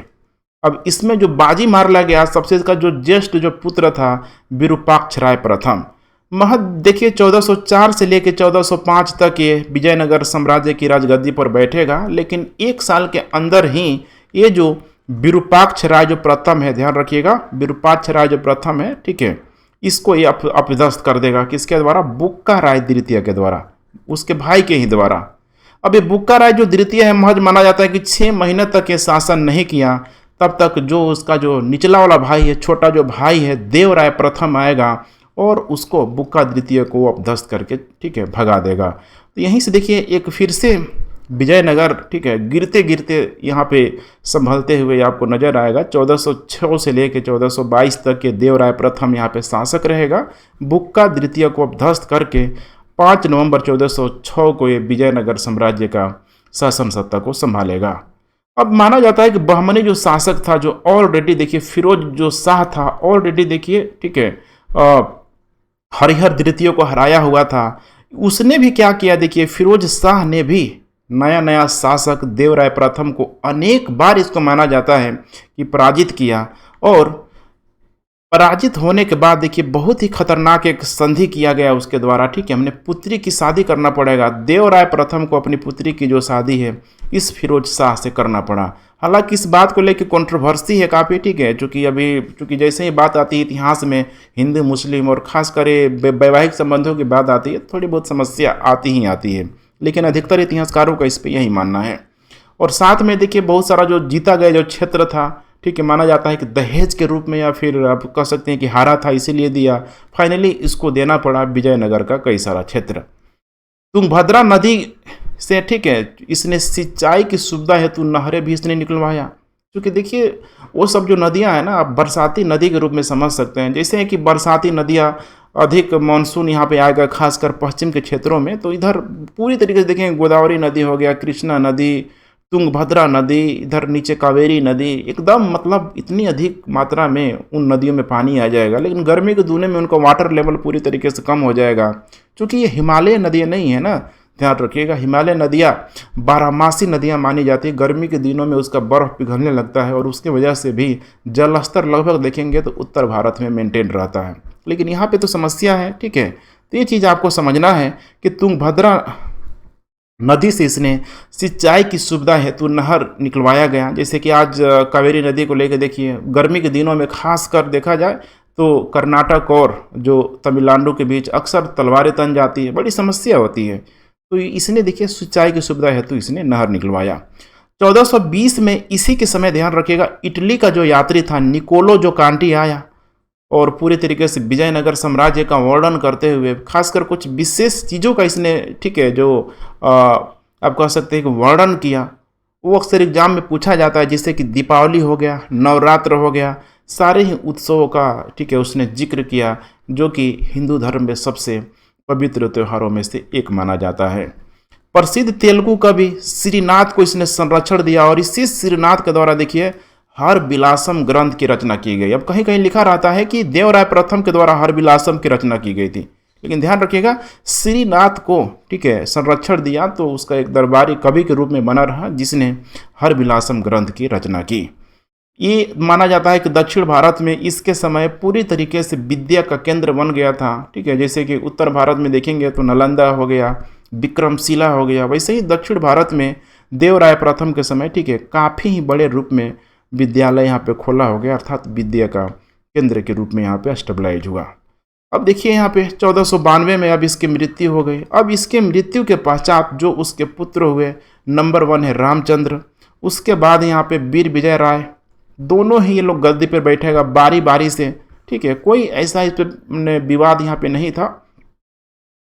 अब इसमें जो बाजी मार गया सबसे, इसका जो ज्येष्ठ जो पुत्र था विरूपाक्ष राय प्रथम, महज देखिए 1404 से लेकर 1405 तक ये विजयनगर साम्राज्य की राजगद्दी पर बैठेगा, लेकिन एक साल के अंदर ही ये जो विरूपाक्ष राय जो प्रथम है, ध्यान रखिएगा, विरूपाक्ष राय जो प्रथम है, ठीक है, इसको ये अपदस्थ कर देगा। किसके द्वारा? बुक्का राय द्वितीय के द्वारा, उसके भाई के ही द्वारा। अब ये बुक्का राय जो द्वितीय है, महज माना जाता है कि 6 महीने तक ये शासन नहीं किया, तब तक जो उसका जो निचला वाला भाई है, छोटा जो भाई है देव राय प्रथम आएगा और उसको बुक्का द्वितीय को अपदस्थ करके, ठीक है, भगा देगा। तो यहीं से देखिए एक फिर से विजयनगर, ठीक है, गिरते गिरते यहाँ पे संभलते हुए आपको नजर आएगा। 1406 से लेकर 1422 तक के देव राय प्रथम यहाँ पे शासक रहेगा। बुक्का द्वितीय को अपदस्थ करके 5 नवंबर 1406 को ये विजयनगर साम्राज्य का शासन सत्ता को संभालेगा। अब माना जाता है कि बहमनी जो शासक था, जो ऑलरेडी देखिए फिरोज जो शाह था, ऑलरेडी देखिए, ठीक है, हरिहर द्वितीय को हराया हुआ था, उसने भी क्या किया, देखिए फिरोज शाह ने भी नया शासक देव राय प्रथम को अनेक बार, इसको माना जाता है कि पराजित किया। और पराजित होने के बाद देखिए बहुत ही खतरनाक एक संधि किया गया उसके द्वारा, ठीक है, हमने पुत्री की शादी करना पड़ेगा। देव राय प्रथम को अपनी पुत्री की जो शादी है इस फिरोज शाह से करना पड़ा। हालांकि इस बात को लेकर कंट्रोवर्सी है काफ़ी, ठीक है, चूँकि जैसे ही बात आती है इतिहास में हिंदू मुस्लिम और खासकर वैवाहिक संबंधों की बात आती है, थोड़ी बहुत समस्या आती ही आती है, लेकिन अधिकतर इतिहासकारों का इस पर यही मानना है। और साथ में देखिए बहुत सारा जो जीता गया जो क्षेत्र था, ठीक है, माना जाता है कि दहेज के रूप में, या फिर आप कह सकते हैं कि हारा था इसीलिए दिया, फाइनली इसको देना पड़ा विजयनगर का कई सारा क्षेत्र। तुंगभद्रा नदी से, ठीक है, इसने सिंचाई की सुविधा हेतु नहरें भी इसने निकलवाया। क्योंकि देखिए वो सब जो नदियां हैं ना, आप बरसाती नदी के रूप में समझ सकते हैं। जैसे कि बरसाती नदियां, अधिक मानसून यहाँ पे आएगा खासकर पश्चिम के क्षेत्रों में, तो इधर पूरी तरीके से देखें, गोदावरी नदी हो गया, कृष्णा नदी, तुंगभद्रा नदी, इधर नीचे कावेरी नदी, एकदम मतलब इतनी अधिक मात्रा में उन नदियों में पानी आ जाएगा। लेकिन गर्मी के दिनों में उनका वाटर लेवल पूरी तरीके से कम हो जाएगा, क्योंकि ये हिमालय नदियाँ नहीं है ना, ध्यान रखिएगा। हिमालय नदियाँ बारहमासी नदियाँ मानी जाती है, गर्मी के दिनों में उसका बर्फ़ पिघलने लगता है और उसकी वजह से भी जल स्तर लगभग देखेंगे तो उत्तर भारत में मेंटेन रहता है। लेकिन यहाँ पे तो समस्या है, ठीक है। तो ये चीज़ आपको समझना है कि तुंगभद्रा नदी से इसने सिंचाई की सुविधा हेतु नहर निकलवाया गया। जैसे कि आज कावेरी नदी को लेकर देखिए, गर्मी के दिनों में खास कर देखा जाए तो कर्नाटक और जो तमिलनाडु के बीच अक्सर तलवारें तन जाती है, बड़ी समस्या होती है। तो इसने देखिए सिंचाई की सुविधा हेतु इसने नहर निकलवाया। 1420 में इसी के समय, ध्यान रखिएगा, इटली का जो यात्री था निकोलो जो कांटी आया और पूरी तरीके से विजयनगर साम्राज्य का वर्णन करते हुए खासकर कुछ विशेष चीज़ों का इसने, ठीक है, जो आप कह सकते हैं कि वर्णन किया। वो अक्सर एग्जाम में पूछा जाता है, जैसे कि दीपावली हो गया, नवरात्र हो गया, सारे ही उत्सवों का, ठीक है, उसने जिक्र किया, जो कि हिंदू धर्म में सबसे पवित्र त्योहारों में से एक माना जाता है। प्रसिद्ध तेलुगु कवि श्रीनाथ को इसने संरक्षण दिया और इसी श्रीनाथ के द्वारा देखिए हर विलासम ग्रंथ की रचना की गई। अब कहीं कहीं लिखा रहता है कि देवराय प्रथम के द्वारा हर विलासम की रचना की गई थी, लेकिन ध्यान रखिएगा श्रीनाथ को ठीक है संरक्षण दिया तो उसका एक दरबारी कवि के रूप में बना रहा जिसने हर विलासम ग्रंथ की रचना की। ये माना जाता है कि दक्षिण भारत में इसके समय पूरी तरीके से विद्या का केंद्र बन गया था, ठीक है। जैसे कि उत्तर भारत में देखेंगे तो नालंदा हो गया, विक्रमशिला हो गया, वैसे ही दक्षिण भारत में देवराय प्रथम के समय ठीक है काफ़ी ही बड़े रूप में विद्यालय यहाँ पे खोला हो गया, अर्थात विद्या का केंद्र के रूप में यहाँ पे स्टेबलाइज हुआ। अब देखिए यहाँ पे 1492 में अब इसकी मृत्यु हो गई। अब इसके मृत्यु के पश्चात जो उसके पुत्र हुए, नंबर 1 है रामचंद्र, उसके बाद यहाँ पे वीर विजय राय, दोनों ही ये लोग गद्दी पर बैठेगा बारी बारी से, ठीक है। कोई ऐसा इस पर विवाद यहाँ पे नहीं था।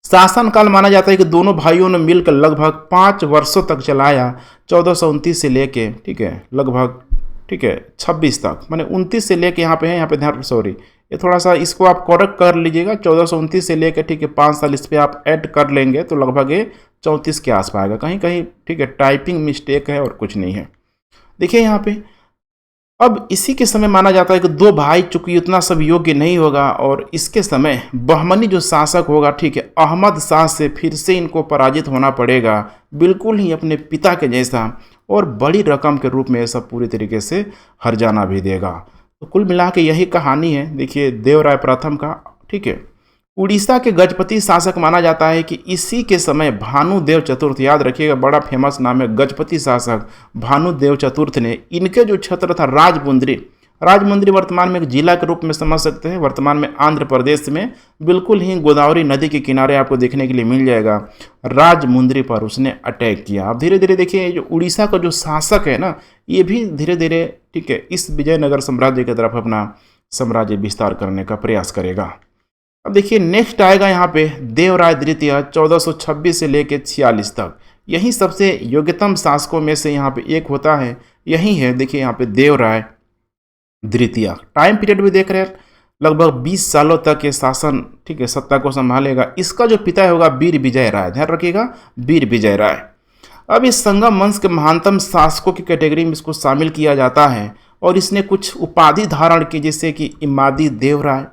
शासनकाल माना जाता है कि दोनों भाइयों ने मिलकर लगभग 5 वर्षों तक चलाया, 1429 से लेके ठीक है लगभग ठीक है 26 तक, माने 29 से लेके यहाँ पे है, यहाँ पे ध्यान सॉरी ये थोड़ा सा इसको आप करेक्ट कर लीजिएगा, 1429 से लेके ठीक है 5 साल इस पर आप ऐड कर लेंगे तो लगभग ये 34 के आसपास आएगा, कहीं कहीं ठीक है टाइपिंग मिस्टेक है और कुछ नहीं है। देखिए यहाँ पे अब इसी के समय माना जाता है कि 2 भाई चूंकि उतना सब योग्य नहीं होगा और इसके समय बहमनी जो शासक होगा ठीक है अहमद शाह से फिर से इनको पराजित होना पड़ेगा, बिल्कुल ही अपने पिता के जैसा, और बड़ी रकम के रूप में ये सब पूरी तरीके से हर्जाना भी देगा। तो कुल मिला के यही कहानी है देखिए देवराय प्रथम का, ठीक है। उड़ीसा के गजपति शासक माना जाता है कि इसी के समय भानुदेव चतुर्थ, याद रखिएगा बड़ा फेमस नाम है गजपति शासक भानुदेव चतुर्थ ने, इनके जो क्षेत्र था राजमुंद्री, राजमुंद्री वर्तमान में एक जिला के रूप में समझ सकते हैं, वर्तमान में आंध्र प्रदेश में बिल्कुल ही गोदावरी नदी के किनारे आपको देखने के लिए मिल जाएगा। राजमुंद्री पर उसने अटैक किया। अब धीरे धीरे देखिए जो उड़ीसा का जो शासक है ना, ये भी धीरे धीरे ठीक है इस विजयनगर साम्राज्य की तरफ अपना साम्राज्य विस्तार करने का प्रयास करेगा। अब देखिए नेक्स्ट आएगा यहाँ पे देवराय द्वितीय 1426 से लेकर 46 तक। यही सबसे योग्यतम शासकों में से यहाँ पे एक होता है, यही है देखिए यहाँ पे देवराय द्वितीय। टाइम पीरियड भी देख रहे हैं लगभग 20 सालों तक ये शासन ठीक है सत्ता को संभालेगा। इसका जो पिता होगा वीर विजय राय, ध्यान रखिएगा वीर विजय राय। अब इस संगम वंश के महानतम शासकों की कैटेगरी में इसको शामिल किया जाता है और इसने कुछ उपाधि धारण की, जैसे कि इमादी देवराय,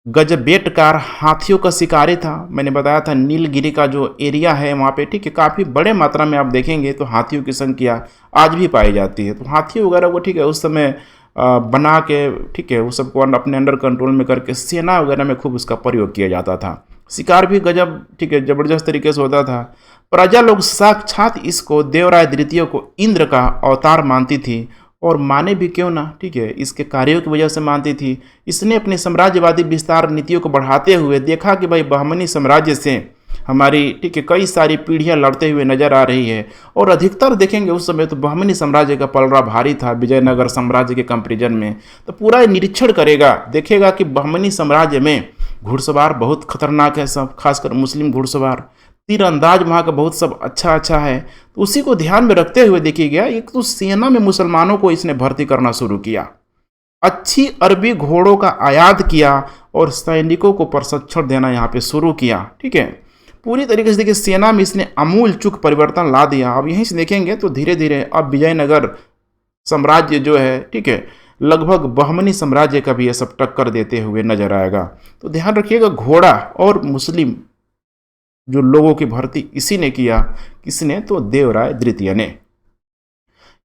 गजबेटकार, हाथियों का शिकारी था। मैंने बताया था नीलगिरी का जो एरिया है वहाँ पे ठीक है काफ़ी बड़े मात्रा में आप देखेंगे तो हाथियों की संख्या आज भी पाई जाती है। तो हाथी वगैरह वो ठीक है उस समय बना के ठीक है वो सबको अपने अंडर कंट्रोल में करके सेना वगैरह में खूब उसका प्रयोग किया जाता था। शिकार भी गजब ठीक है ज़बरदस्त तरीके से होता था। प्रजा लोग साक्षात इसको देवराय द्वितीय को इंद्र का अवतार मानती थी, और माने भी क्यों ना ठीक है इसके कार्यों की वजह से मानती थी। इसने अपने साम्राज्यवादी विस्तार नीतियों को बढ़ाते हुए देखा कि भाई बहमनी साम्राज्य से हमारी ठीक है कई सारी पीढ़ियां लड़ते हुए नजर आ रही है, और अधिकतर देखेंगे उस समय तो बहमनी साम्राज्य का पलड़ा भारी था विजयनगर साम्राज्य के कंपेरिजन में। तो पूरा निरीक्षण करेगा, देखेगा कि बहमनी साम्राज्य में घुड़सवार बहुत खतरनाक है, सब खासकर मुस्लिम घुड़सवार, तीरंदाज वहाँ का बहुत सब अच्छा है। तो उसी को ध्यान में रखते हुए देखिए गया एक तो सेना में मुसलमानों को इसने भर्ती करना शुरू किया, अच्छी अरबी घोड़ों का आयात किया और सैनिकों को प्रशिक्षण देना यहाँ पे शुरू किया, ठीक है। पूरी तरीके से देखिए सेना में इसने आमूल चूक परिवर्तन ला दिया। अब यहीं से देखेंगे तो धीरे धीरे अब विजयनगर साम्राज्य जो है ठीक है लगभग बहमनी साम्राज्य का भी ये सब टक्कर देते हुए नजर आएगा। तो ध्यान रखिएगा घोड़ा और मुस्लिम जो लोगों की भर्ती इसी ने किया, किसने तो देवराय द्वितीय ने।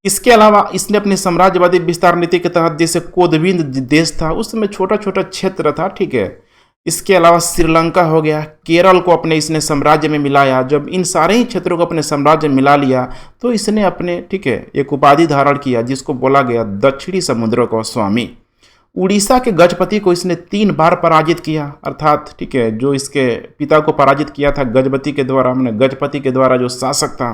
इसके अलावा इसने अपने साम्राज्यवादी विस्तार नीति के तहत जैसे कोदविंद देश था उस समय छोटा छोटा क्षेत्र था, ठीक है। इसके अलावा श्रीलंका हो गया, केरल को अपने इसने साम्राज्य में मिलाया। जब इन सारे ही क्षेत्रों को अपने साम्राज्य में मिला लिया तो इसने अपने ठीक है एक उपाधि धारण किया जिसको बोला गया दक्षिणी समुद्र का स्वामी। उड़ीसा के गजपति को इसने 3 बार पराजित किया, अर्थात ठीक है जो इसके पिता को पराजित किया था गजपति के द्वारा, हमने गजपति के द्वारा जो शासक था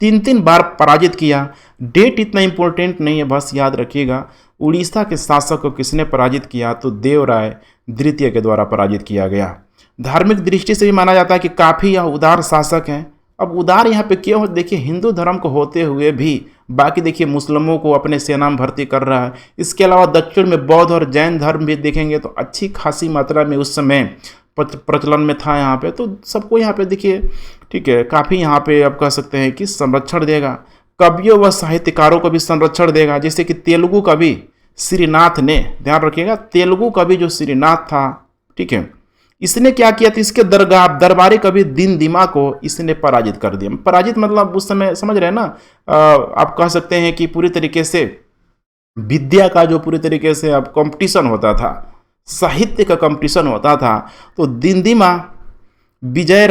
3 बार पराजित किया। डेट इतना इंपॉर्टेंट नहीं है, बस याद रखिएगा उड़ीसा के शासक को किसने पराजित किया तो देवराय द्वितीय के द्वारा पराजित किया गया। धार्मिक दृष्टि से भी माना जाता है कि काफ़ी यह उदार शासक हैं। अब उदार यहाँ पे क्यों हो, देखिए हिंदू धर्म को होते हुए भी बाकी देखिए मुस्लिमों को अपने सेना में भर्ती कर रहा है। इसके अलावा दक्षिण में बौद्ध और जैन धर्म भी देखेंगे तो अच्छी खासी मात्रा में उस समय प्रचलन में था यहाँ पे, तो सबको यहाँ पे देखिए ठीक है काफ़ी यहाँ पे आप कह सकते हैं कि संरक्षण देगा। कवियों व साहित्यकारों को भी संरक्षण देगा, जैसे कि तेलुगु कवि श्रीनाथ ने, ध्यान रखिएगा, तेलुगु कवि जो श्रीनाथ था, ठीक है, इसने क्या किया था, इसके दरबारी कवि दिनदिमा को इसने पराजित कर दिया। पराजित मतलब उस समय समझ रहे हैं ना, आप कह सकते हैं कि पूरी तरीके से विद्या का जो पूरी तरीके से अब कंपटीशन होता था, साहित्य का कंपटीशन होता था, तो दिनदिमा विजय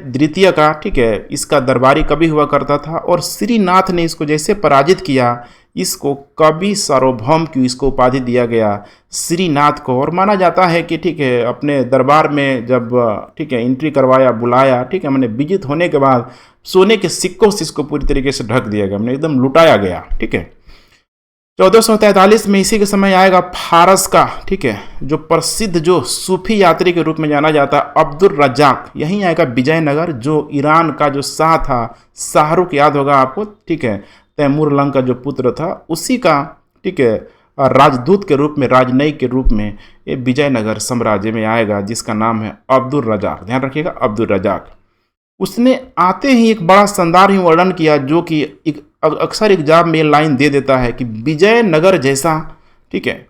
द्वितीय का, ठीक है, इसका दरबारी कवि हुआ करता था, और श्रीनाथ ने इसको जैसे पराजित किया, इसको कवि सार्वभौम की इसको उपाधि दिया गया श्रीनाथ को। और माना जाता है कि ठीक है अपने दरबार में जब ठीक है एंट्री करवाया, बुलाया, ठीक है, मैंने विजित होने के बाद सोने के सिक्कों से इसको पूरी तरीके से ढक दिया गया, मैंने एकदम लुटाया गया, ठीक है। 1443 में इसी के समय आएगा फारस का, ठीक है, जो प्रसिद्ध जो सूफी यात्री के रूप में जाना जाता है अब्दुल रज्जाक, यहीं आएगा विजयनगर, जो ईरान का जो शाह था, शाहरुख याद होगा आपको, ठीक है, तैमूर लंग का जो पुत्र था, उसी का, ठीक है, राजदूत के रूप में, राजनयिक के रूप में ये विजयनगर साम्राज्य में आएगा, जिसका नाम है अब्दुल रज्जाक, ध्यान रखिएगा अब्दुल रज्जाक। उसने आते ही एक बड़ा शानदार ही वर्णन किया, जो कि अक्सर एग्जाम में लाइन दे देता है कि विजयनगर जैसा, ठीक है,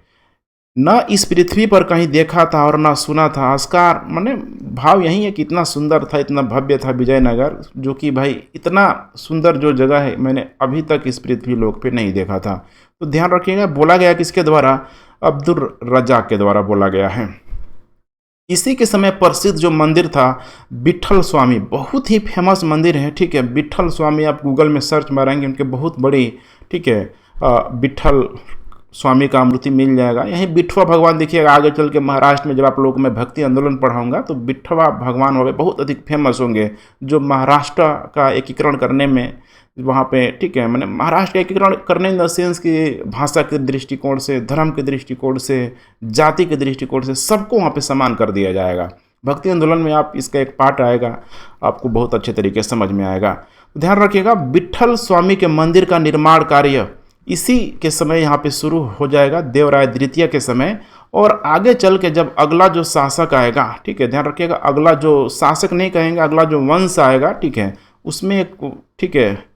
न इस पृथ्वी पर कहीं देखा था और न सुना था। अस्कार माने भाव यही है कि इतना सुंदर था, इतना भव्य था विजयनगर, जो कि भाई इतना सुंदर जो जगह है मैंने अभी तक इस पृथ्वी लोक पे नहीं देखा था। तो ध्यान रखिएगा, बोला गया किसके द्वारा, अब्दुल रज्जाक के द्वारा बोला गया है। इसी के समय प्रसिद्ध जो मंदिर था विट्ठल स्वामी, बहुत ही फेमस मंदिर है, ठीक है, विट्ठल स्वामी आप गूगल में सर्च मारेंगे, उनके बहुत बड़ी, ठीक है, विट्ठल स्वामी का मूर्ति मिल जाएगा। यहीं विठवा भगवान देखिएगा, आगे चल के महाराष्ट्र में जब आप लोगों को मैं भक्ति आंदोलन पढ़ाऊंगा तो विठवा भगवान होंगे बहुत अधिक फेमस होंगे, जो महाराष्ट्र का एकीकरण करने में वहाँ पे, ठीक है, मैंने महाराष्ट्र का एकीकरण करने इन द सेंस की भाषा के दृष्टिकोण से, धर्म के दृष्टिकोण से, जाति के दृष्टिकोण से, सबको वहाँ पे समान कर दिया जाएगा। भक्ति आंदोलन में आप इसका एक पार्ट आएगा, आपको बहुत अच्छे तरीके से समझ में आएगा। ध्यान रखिएगा, विट्ठल स्वामी के मंदिर का निर्माण कार्य इसी के समय यहाँ पे शुरू हो जाएगा, देवराय द्वितीय के समय। और आगे चल के जब अगला जो शासक आएगा, ठीक है, ध्यान रखिएगा, अगला जो शासक नहीं कहेंगे, अगला जो वंश आएगा, ठीक है, उसमें एक, ठीक है,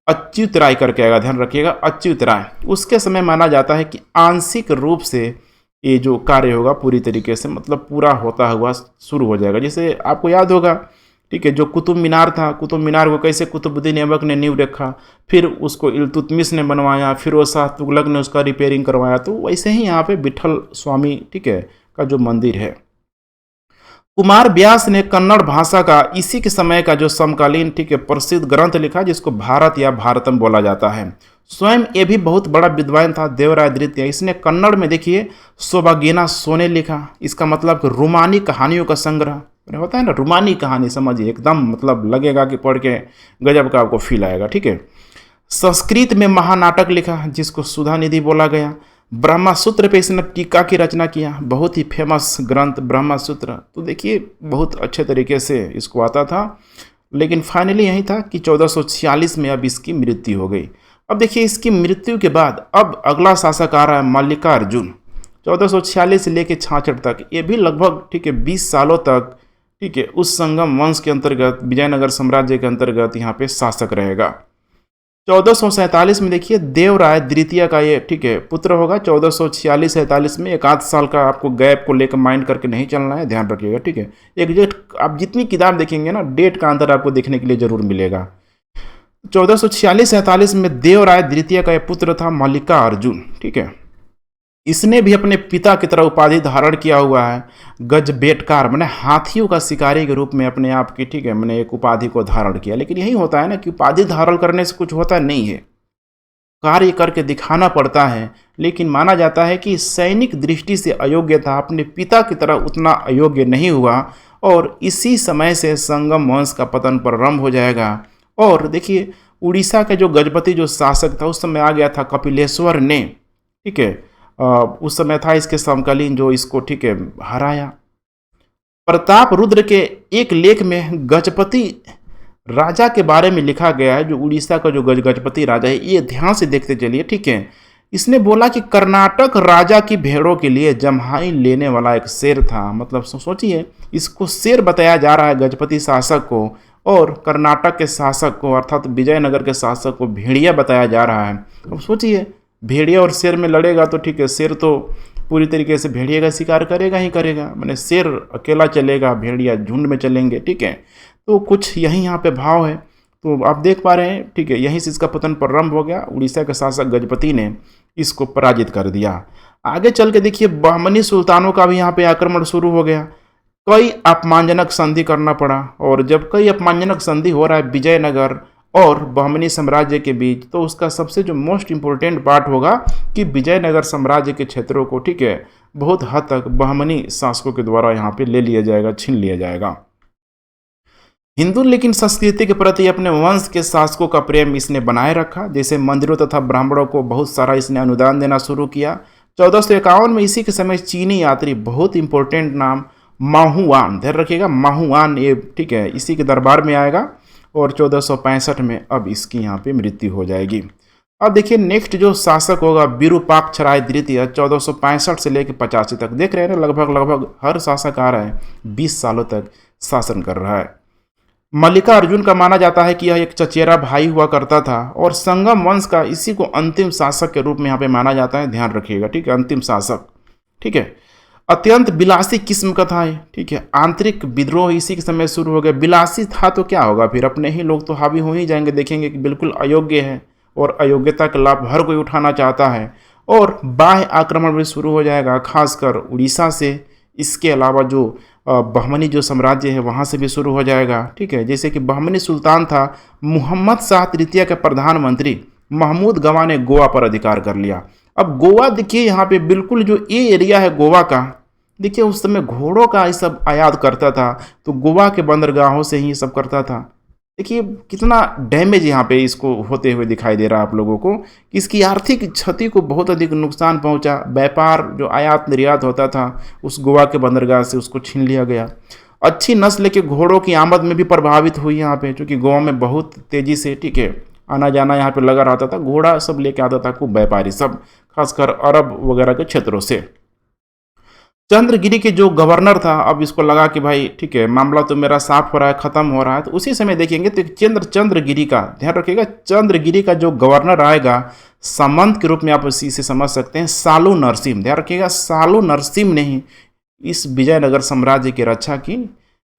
अच्युत राय करके आएगा, ध्यान रखिएगा अच्युत राय। उसके समय माना जाता है कि आंशिक रूप से ये जो कार्य होगा पूरी तरीके से मतलब पूरा होता हुआ शुरू हो जाएगा। जैसे आपको याद होगा, ठीक है, जो कुतुब मीनार था, कुतुब मीनार को कैसे कुतुबुद्दीन ऐबक ने नींव रखा, फिर उसको इल्तुतमिश ने बनवाया, फिरोज शाह तुगलक ने उसका रिपेयरिंग करवाया, तो वैसे ही यहाँ पे विट्ठल स्वामी, ठीक है, का जो मंदिर है। कुमार व्यास ने कन्नड़ भाषा का इसी के समय का जो समकालीन, ठीक है, प्रसिद्ध ग्रंथ लिखा, जिसको भारत या भारतम बोला जाता है। स्वयं ये भी बहुत बड़ा विद्वान था, देवराय द्वितीय। इसने कन्नड़ में देखिए सोबागेना सोने लिखा, इसका मतलब कि रोमानी कहानियों का संग्रह होता है ना, रोमानी कहानी समझिए, एकदम मतलब लगेगा कि पढ़ के गजब का आपको फील आएगा, ठीक है। संस्कृत में महानाटक लिखा, जिसको सुधा निधि बोला गया। ब्रह्मसूत्र पे इसने टीका की रचना किया, बहुत ही फेमस ग्रंथ ब्रह्मसूत्र। तो देखिए बहुत अच्छे तरीके से इसको आता था, लेकिन फाइनली यही था कि 1446 में अब इसकी मृत्यु हो गई। अब देखिए इसकी मृत्यु के बाद अब अगला शासक आ रहा है मल्लिकार्जुन, 1446 से लेकर 66 तक, ये भी लगभग, ठीक है, 20 सालों तक, ठीक है, उस संगम वंश के अंतर्गत विजयनगर साम्राज्य के अंतर्गत यहाँ पे शासक रहेगा। 1447 में देखिए देवराय द्वितीय का ये, ठीक है, पुत्र होगा। 1446-47 में एक आध साल का आपको गैप को लेकर माइंड करके नहीं चलना है, ध्यान रखिएगा, ठीक है। एग्जैक्ट आप जितनी किताब देखेंगे ना, डेट का अंतर आपको देखने के लिए जरूर मिलेगा। 1446-47 में देवराय द्वितीय का ये पुत्र था मल्लिकार्जुन, ठीक है। इसने भी अपने पिता की तरह उपाधि धारण किया हुआ है, गजबेटकार, मैंने हाथियों का शिकारी के रूप में अपने आप की, ठीक है, मैंने एक उपाधि को धारण किया। लेकिन यही होता है ना कि उपाधि धारण करने से कुछ होता नहीं है, कार्य करके दिखाना पड़ता है। लेकिन माना जाता है कि सैनिक दृष्टि से अयोग्य था, अपने पिता की तरह उतना अयोग्य नहीं हुआ, और इसी समय से संगम वंश का पतन प्रारंभ हो जाएगा। और देखिए उड़ीसा के जो गजपति जो शासक था उस समय आ गया था कपिलेश्वर ने, ठीक है, उस समय था इसके समकालीन जो इसको, ठीक है, हराया। प्रताप रुद्र के एक लेख में गजपति राजा के बारे में लिखा गया है, जो उड़ीसा का जो गजपति राजा है, ये ध्यान से देखते चलिए, ठीक है। इसने बोला कि कर्नाटक राजा की भेड़ों के लिए जम्हाई लेने वाला एक शेर था। मतलब सोचिए, इसको शेर बताया जा रहा है गजपति शासक को, और कर्नाटक के शासक को अर्थात विजयनगर के शासक को भेड़िया बताया जा रहा है। अब सोचिए, भेड़िया और शेर में लड़ेगा तो ठीक है, शेर तो पूरी तरीके से भेड़िया का शिकार करेगा ही करेगा, मैंने शेर अकेला चलेगा, भेड़िया झुंड में चलेंगे, ठीक है। तो कुछ यही यहाँ पे भाव है। तो आप देख पा रहे हैं, ठीक है, यहीं से इसका पतन प्रारंभ हो गया। उड़ीसा के शासक गजपति ने इसको पराजित कर दिया। आगे चल के देखिए, बहमनी सुल्तानों का भी यहाँ पे आक्रमण शुरू हो गया। कई अपमानजनक संधि करना पड़ा, और जब कई अपमानजनक संधि हो रहा है विजयनगर और बहमनी साम्राज्य के बीच, तो उसका सबसे जो मोस्ट इम्पोर्टेंट पार्ट होगा कि विजयनगर साम्राज्य के क्षेत्रों को, ठीक है, बहुत हद तक बहमनी शासकों के द्वारा यहाँ पे ले लिया जाएगा, छीन लिया जाएगा। हिंदू लेकिन संस्कृति के प्रति अपने वंश के शासकों का प्रेम इसने बनाए रखा। जैसे मंदिरों तथा ब्राह्मणों को बहुत सारा इसने अनुदान देना शुरू किया। 1451 में इसी के समय चीनी यात्री, बहुत इंपॉर्टेंट नाम, माहुआन, ध्यान रखिएगा, माहुआन, ये ठीक है, इसी के दरबार में आएगा। और 1465 में अब इसकी यहाँ पे मृत्यु हो जाएगी। अब देखिए नेक्स्ट जो शासक होगा विरूपाक्षराय द्वितीय, 1465 से लेकर 85 तक। देख रहे हैं ना, लगभग हर शासक आ रहा है 20 सालों तक शासन कर रहा है। मल्लिकार्जुन का माना जाता है कि यह एक चचेरा भाई हुआ करता था, और संगम वंश का इसी को अंतिम शासक के रूप में यहाँ पे माना जाता है, ध्यान रखिएगा, ठीक है, अंतिम शासक, ठीक है। अत्यंत विलासी किस्म का था, ठीक है। आंतरिक विद्रोह इसी के समय शुरू हो गया। विलासी था तो क्या होगा फिर, अपने ही लोग तो हावी हो ही जाएंगे, देखेंगे कि बिल्कुल अयोग्य है, और अयोग्यता का लाभ हर कोई उठाना चाहता है, और बाह्य आक्रमण भी शुरू हो जाएगा, खासकर उड़ीसा से। इसके अलावा जो बहमनी जो साम्राज्य है वहाँ से भी शुरू हो जाएगा, ठीक है। जैसे कि बहमनी सुल्तान था मुहम्मद शाह तृतीय के प्रधानमंत्री महमूद गवा ने गोवा पर अधिकार कर लिया। अब गोवा देखिए, यहाँ पे बिल्कुल जो ये एरिया है गोवा का, देखिए उस समय घोड़ों का ये सब आयात करता था, तो गोवा के बंदरगाहों से ही ये सब करता था। देखिए कितना डैमेज यहाँ पे इसको होते हुए दिखाई दे रहा है आप लोगों को, कि इसकी आर्थिक क्षति को बहुत अधिक नुकसान पहुँचा। व्यापार जो आयात निर्यात होता था उस गोवा के बंदरगाह से, उसको छीन लिया गया। अच्छी नस्ल के घोड़ों की आमद में भी प्रभावित हुई यहाँ पे, क्योंकि गोवा में बहुत तेज़ी से, ठीक है, आना जाना यहाँ पे लगा रहता था, घोड़ा सब लेके आता था खूब व्यापारी सब, खासकर अरब वगैरह के क्षेत्रों से। चंद्रगिरी के जो गवर्नर था, अब इसको लगा कि भाई ठीक है, मामला तो मेरा साफ हो रहा है, खत्म हो रहा है, तो उसी समय देखेंगे तो चंद्रगिरी का ध्यान रखिएगा, चंद्रगिरी का जो गवर्नर आएगा सामंत के रूप में आप इसी से समझ सकते हैं, सालू नरसिम्हा, ध्यान रखिएगा, सालू नरसिम्हा ने ही इस विजयनगर साम्राज्य की रक्षा की।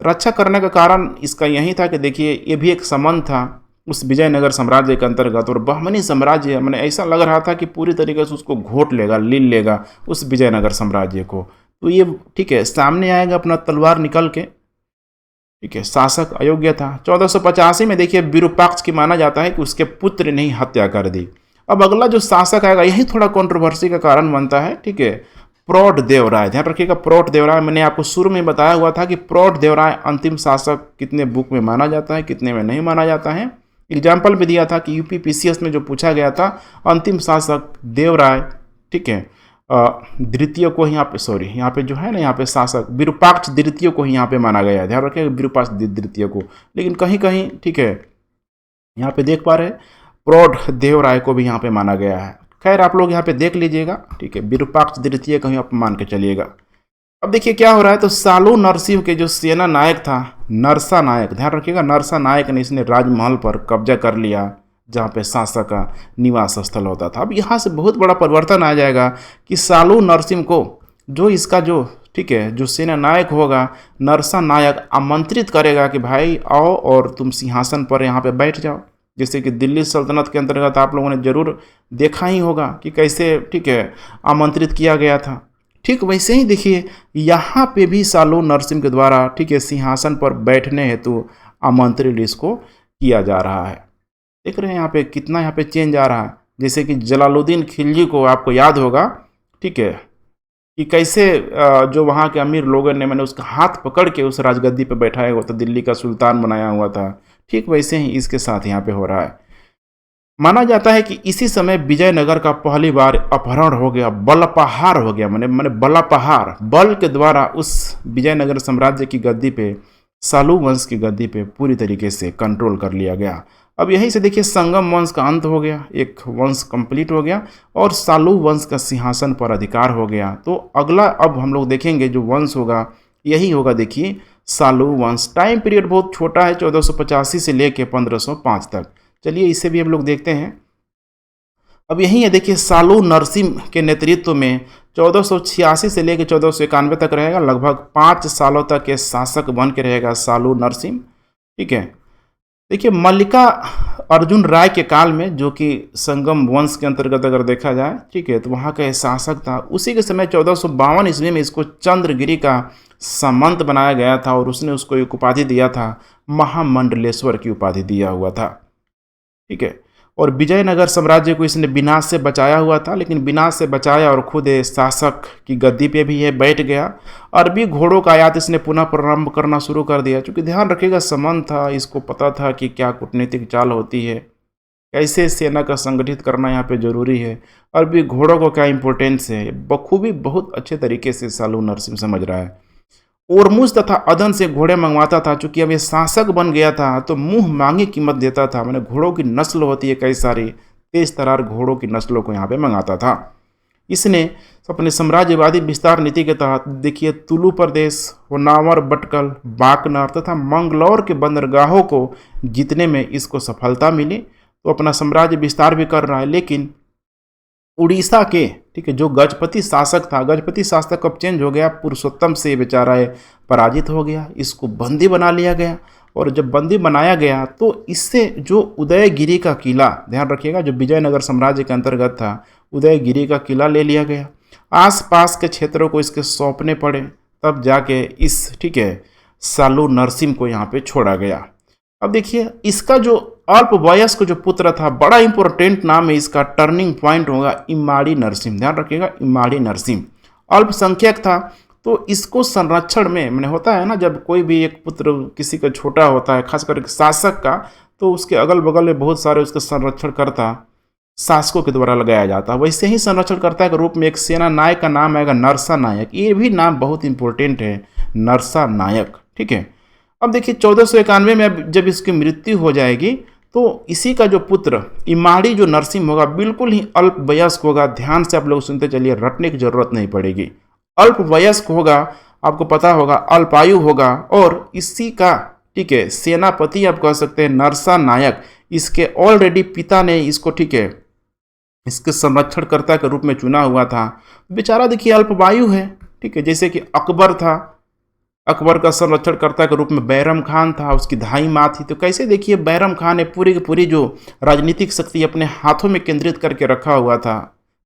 रक्षा करने का कारण इसका यही था कि देखिए ये भी एक संबंध था उस विजयनगर साम्राज्य के अंतर्गत, और बहमनी साम्राज्य मैंने ऐसा लग रहा था कि पूरी तरीके से उसको घोट लेगा, लील लेगा उस विजयनगर साम्राज्य को। तो ये ठीक है, सामने आएगा अपना तलवार निकल के, ठीक है। शासक अयोग्य था। 1485 में देखिए विरूपाक्ष की माना जाता है कि उसके पुत्र ने ही हत्या कर दी। अब अगला जो शासक आएगा यही थोड़ा कंट्रोवर्सी का कारण बनता है, ठीक है, प्रौढ़ देवराय, ध्यान रखिएगा, प्रौढ़ देवराय। मैंने आपको शुरू में बताया हुआ था कि प्रौढ़ देवराय अंतिम शासक कितने बुक में माना जाता है, कितने में नहीं माना जाता है। एग्जाम्पल भी दिया था कि यूपीपीसीएस में जो पूछा गया था, अंतिम शासक देवराय, ठीक है, द्वितीय को यहाँ पे, सॉरी यहाँ पे जो है ना, यहाँ पे शासक विरूपाक्ष द्वितीय को ही यहाँ पे माना गया है, ध्यान रखिएगा, विरूपाक्ष द्वितीय को। लेकिन कहीं कहीं, ठीक है, यहाँ पे देख पा रहे हैं प्रौढ़ देवराय को भी यहाँ पे माना गया है। खैर आप लोग यहाँ पे देख लीजिएगा, ठीक है, विरूपाक्ष द्वितीय कहीं आप मान के चलिएगा। अब देखिए क्या हो रहा है, तो सालू नरसिंह के जो सेना नायक था नरसा नायक, ध्यान रखिएगा, नरसा नायक ने इसने राजमहल पर कब्जा कर लिया, जहाँ पे शासक का निवास स्थल होता था। अब यहाँ से बहुत बड़ा परिवर्तन आ जाएगा कि सालू नरसिंह को जो इसका जो, ठीक है, जो सेना नायक होगा नरसा नायक आमंत्रित करेगा कि भाई आओ और तुम सिंहासन पर यहाँ पे बैठ जाओ। जैसे कि दिल्ली सल्तनत के अंतर्गत आप लोगों ने जरूर देखा ही होगा कि कैसे, ठीक है, आमंत्रित किया गया था। ठीक वैसे ही देखिए यहाँ पे भी सालू नरसिंह के द्वारा, ठीक है, सिंहासन पर बैठने हेतु आमंत्रित इसको किया जा रहा है। देख रहे हैं यहाँ पे कितना यहाँ पे चेंज आ रहा है। जैसे कि जलालुद्दीन खिलजी को आपको याद होगा, ठीक है, कि कैसे जो वहाँ के अमीर लोगों ने मैंने उसका हाथ पकड़ के उस राजगद्दी पे बैठाया हुआ था, दिल्ली का सुल्तान बनाया हुआ था। ठीक वैसे ही इसके साथ यहाँ पे हो रहा है। माना जाता है कि इसी समय विजयनगर का पहली बार अपहरण हो गया, बलपहार हो गया, मैंने बलपहार, बल के द्वारा उस विजयनगर साम्राज्य की गद्दी पे, सालू वंश की गद्दी पे पूरी तरीके से कंट्रोल कर लिया गया। अब यहीं से देखिए संगम वंश का अंत हो गया, एक वंश कंप्लीट हो गया और सालू वंश का सिंहासन पर अधिकार हो गया। तो अगला अब हम लोग देखेंगे जो वंश होगा यही होगा, देखिए सालू वंश। टाइम पीरियड बहुत छोटा है, 1485 से लेके 1505 तक। चलिए इसे भी हम लोग देखते हैं। अब यही है, देखिए सालू नरसिंह के नेतृत्व में 1486 से लेकर 1491 तक रहेगा, लगभग 5 सालों तक ये शासक बन के रहेगा सालू नरसिंह। ठीक है, देखिए मल्लिका अर्जुन राय के काल में, जो कि संगम वंश के अंतर्गत अगर देखा जाए, ठीक है, तो वहाँ का शासक था। उसी के समय 1452 ईस्वी में इसको चंद्रगिरी का सामंत बनाया गया था और उसने उसको एक उपाधि दिया था, महामंडलेश्वर की उपाधि दिया हुआ था। ठीक है, और विजयनगर साम्राज्य को इसने विनाश से बचाया हुआ था, लेकिन विनाश से बचाया और खुद शासक की गद्दी पे भी ये बैठ गया। अरबी घोड़ों का आयात इसने पुनः प्रारंभ करना शुरू कर दिया, क्योंकि ध्यान रखिएगा संबंध था, इसको पता था कि क्या कूटनीतिक चाल होती है, कैसे सेना का संगठित करना यहाँ पे जरूरी है, अरबी घोड़ों को क्या इंपॉर्टेंस है, बखूबी बहुत अच्छे तरीके से सालू नरसिंह समझ रहा है। ओरमुज तथा अदन से घोड़े मंगवाता था, चूंकि अब ये शासक बन गया था तो मुंह मांगी कीमत देता था। मैंने घोड़ों की नस्ल होती है कई सारी, तेज तरार घोड़ों की नस्लों को यहाँ पे मंगाता था। इसने अपने साम्राज्यवादी विस्तार नीति के तहत देखिए तुलु प्रदेश, होन्नावर, बटकल, बाकनर तथा मंगलौर के बंदरगाहों को जीतने में इसको सफलता मिली। तो अपना साम्राज्य विस्तार भी कर रहा है, लेकिन उड़ीसा के, ठीक है, जो गजपति शासक था, गजपति शासक अब चेंज हो गया, पुरुषोत्तम से बेचारा पराजित हो गया, इसको बंदी बना लिया गया। और जब बंदी बनाया गया तो इससे जो उदयगिरी का किला, ध्यान रखिएगा, जो विजयनगर साम्राज्य के अंतर्गत था, उदयगिरी का किला ले लिया गया। आसपास के क्षेत्रों को इसके सौंपने पड़े, तब जाके इस, ठीक है, सालू नरसिंह को यहाँ पे छोड़ा गया। अब देखिए इसका जो अल्पवयस्क जो पुत्र था, बड़ा इंपॉर्टेंट नाम है इसका, टर्निंग पॉइंट होगा इमाड़ी नरसिंह। ध्यान रखिएगा, इमाड़ी नरसिंह अल्पसंख्यक था, तो इसको संरक्षण में, मैंने होता है ना, जब कोई भी एक पुत्र किसी का छोटा होता है, खासकर शासक का, तो उसके अगल बगल में बहुत सारे उसका संरक्षण करता शासकों के द्वारा लगाया जाता है। वैसे ही संरक्षणकर्ता के रूप में एक सेना नायक का नाम आएगा, नरसा नायक। ये भी नाम बहुत इंपॉर्टेंट है, नरसा नायक। ठीक है, अब देखिए 1491 में जब इसकी मृत्यु हो जाएगी तो इसी का जो पुत्र इमाड़ी जो नरसिंह होगा बिल्कुल ही अल्पवयस्क होगा। ध्यान से आप लोग सुनते चलिए, रटने की जरूरत नहीं पड़ेगी। अल्पवयस्क होगा, आपको पता होगा, अल्पायु होगा, और इसी का, ठीक है, सेनापति आप कह सकते हैं नरसा नायक। इसके ऑलरेडी पिता ने इसको, ठीक है, इसके संरक्षणकर्ता के रूप में चुना हुआ था। बेचारा देखिए अल्पवायु है, ठीक है, जैसे कि अकबर था, अकबर का संरक्षणकर्ता के रूप में बैरम खान था, उसकी धाई माँ थी। तो कैसे देखिए बैरम खान ने पूरी की पूरी जो राजनीतिक शक्ति अपने हाथों में केंद्रित करके रखा हुआ था,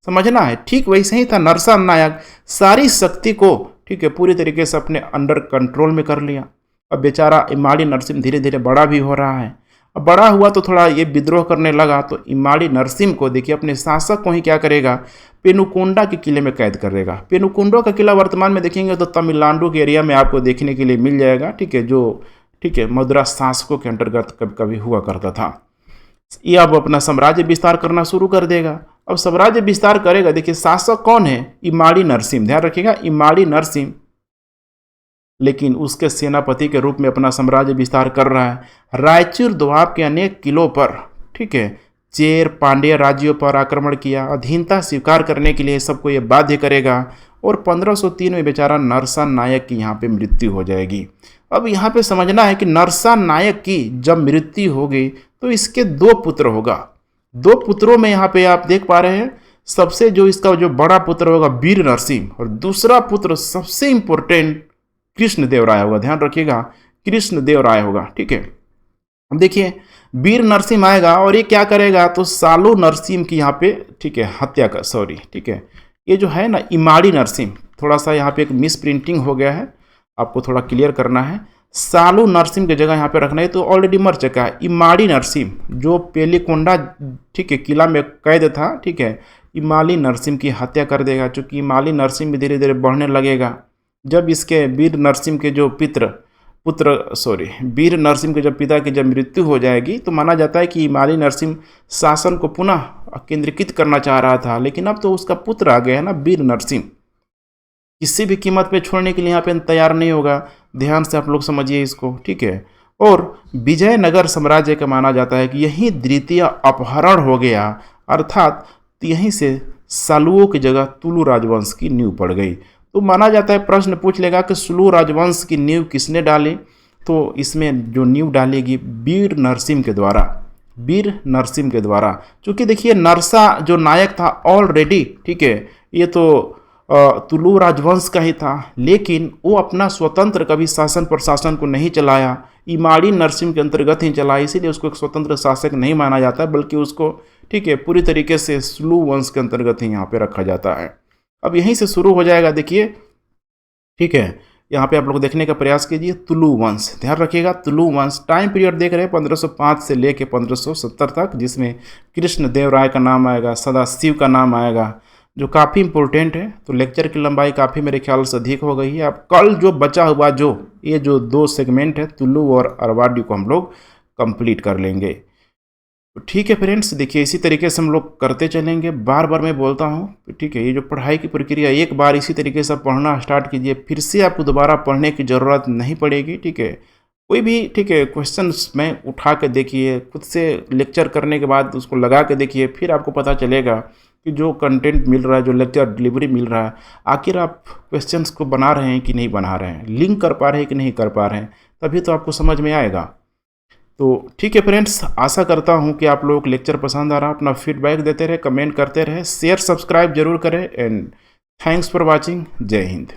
समझना है। ठीक वैसे ही था नरसा नायक, सारी शक्ति को, ठीक है, पूरी तरीके से अपने अंडर कंट्रोल में कर लिया। अब बेचारा इमाड़ी नरसिंह धीरे धीरे बड़ा भी हो रहा है। अब बड़ा हुआ तो थोड़ा ये विद्रोह करने लगा, तो इमाड़ी नरसिंह को देखिए अपने शासक को ही क्या करेगा, पेनुकोंडा के किले में कैद करेगा। पेनुकोंडा का किला वर्तमान में देखेंगे तो तमिलनाडु के एरिया में आपको देखने के लिए मिल जाएगा। ठीक है, जो, ठीक है, मद्रास शासकों के अंतर्गत कभी कभी हुआ करता था। ये अब अपना साम्राज्य विस्तार करना शुरू कर देगा। अब साम्राज्य विस्तार करेगा, देखिए शासक कौन है, इमाड़ी नरसिंह। ध्यान रखिएगा, इमाड़ी नरसिंह, लेकिन उसके सेनापति के रूप में अपना साम्राज्य विस्तार कर रहा है। रायचूर दोआब के अनेक किलों पर, ठीक है, चेर पांड्य राज्यों पर आक्रमण किया। अधीनता स्वीकार करने के लिए सबको ये बाध्य करेगा। और 1503 में बेचारा नरसा नायक की यहाँ पे मृत्यु हो जाएगी। अब यहाँ पे समझना है कि नरसा नायक की जब मृत्यु होगी तो इसके 2 पुत्र होगा। 2 पुत्रों में यहाँ पे आप देख पा रहे हैं, सबसे जो इसका जो बड़ा पुत्र होगा वीर नरसिंह, और दूसरा पुत्र सबसे इंपॉर्टेंट कृष्णदेव राय होगा। ध्यान रखिएगा, कृष्णदेव राय होगा। ठीक है, अब देखिए वीर नरसिंह आएगा और ये क्या करेगा, तो सालू नरसिंह की यहाँ पे, ठीक है, हत्या कर, सॉरी, ठीक है, ये जो है ना इमाड़ी नरसिंह, थोड़ा सा यहाँ पे एक मिस प्रिंटिंग हो गया है, आपको थोड़ा क्लियर करना है। सालू नरसिंह की जगह यहाँ पे रखना है, तो ऑलरेडी मर चुका है। इमाड़ी नरसिंह जो पेलीकोंडा, ठीक है, किला में कैद था, ठीक है, इमाड़ी नरसिंह की हत्या कर देगा। चूँकि इमाड़ी नरसिंह भी धीरे धीरे बढ़ने लगेगा। जब इसके वीर नरसिंह के जो वीर नरसिंह के जब पिता की जब मृत्यु हो जाएगी तो माना जाता है कि इमाड़ी नरसिंह शासन को पुनः केंद्रीकृत करना चाह रहा था, लेकिन अब तो उसका पुत्र आ गया है ना, वीर नरसिंह, किसी भी कीमत पे छोड़ने के लिए यहाँ पे तैयार नहीं होगा। ध्यान से आप लोग समझिए इसको। ठीक है, और विजयनगर साम्राज्य का माना जाता है कि यही द्वितीय अपहरण हो गया, अर्थात यहीं से सालुओं की जगह तुलु राजवंश की नींव पड़ गई। तो माना जाता है, प्रश्न पूछ लेगा कि सुलु राजवंश की नींव किसने डाली, तो इसमें जो नींव डालेगी वीर नरसिंह के द्वारा, वीर नरसिंह के द्वारा। क्योंकि देखिए नरसा जो नायक था ऑलरेडी, ठीक है, ये तो तुलु राजवंश का ही था, लेकिन वो अपना स्वतंत्र कभी शासन प्रशासन को नहीं चलाया, इमाड़ी नरसिंह के अंतर्गत ही चलाया, इसीलिए उसको एक स्वतंत्र शासक नहीं माना जाता, बल्कि उसको, ठीक है, पूरी तरीके से सुलु वंश के अंतर्गत ही यहाँ पे रखा जाता है। अब यहीं से शुरू हो जाएगा, देखिए, ठीक है, यहाँ पे आप लोग देखने का प्रयास कीजिए, तुलु वंश, ध्यान रखिएगा, तुलु वंश टाइम पीरियड देख रहे हैं 1505 से लेके 1570 तक, जिसमें कृष्ण देव राय का नाम आएगा, सदाशिव का नाम आएगा, जो काफ़ी इंपॉर्टेंट है। तो लेक्चर की लंबाई काफ़ी मेरे ख्याल से अधिक हो गई है। अब कल जो बचा हुआ ये जो 2 सेगमेंट है, तुलु और अरवाडी को हम लोग कंप्लीट कर लेंगे। तो ठीक है फ्रेंड्स, देखिए इसी तरीके से हम लोग करते चलेंगे। बार बार मैं बोलता हूँ, ठीक है, ये जो पढ़ाई की प्रक्रिया, एक बार इसी तरीके से पढ़ना स्टार्ट कीजिए, फिर से आपको दोबारा पढ़ने की ज़रूरत नहीं पड़ेगी, ठीक है। कोई भी, ठीक है, क्वेश्चंस में उठा के देखिए, खुद से लेक्चर करने के बाद उसको लगा के देखिए, फिर आपको पता चलेगा कि जो कंटेंट मिल रहा है, जो लेक्चर डिलीवरी मिल रहा है, आखिर आप क्वेश्चंस को बना रहे हैं कि नहीं बना रहे हैं, लिंक कर पा रहे हैं कि नहीं कर पा रहे हैं, तभी तो आपको समझ में आएगा। तो ठीक है फ्रेंड्स, आशा करता हूं कि आप लोगों को लेक्चर पसंद आ रहा, अपना फीडबैक देते रहे, कमेंट करते रहे, शेयर सब्सक्राइब जरूर करें, एंड थैंक्स फॉर वॉचिंग। जय हिंद।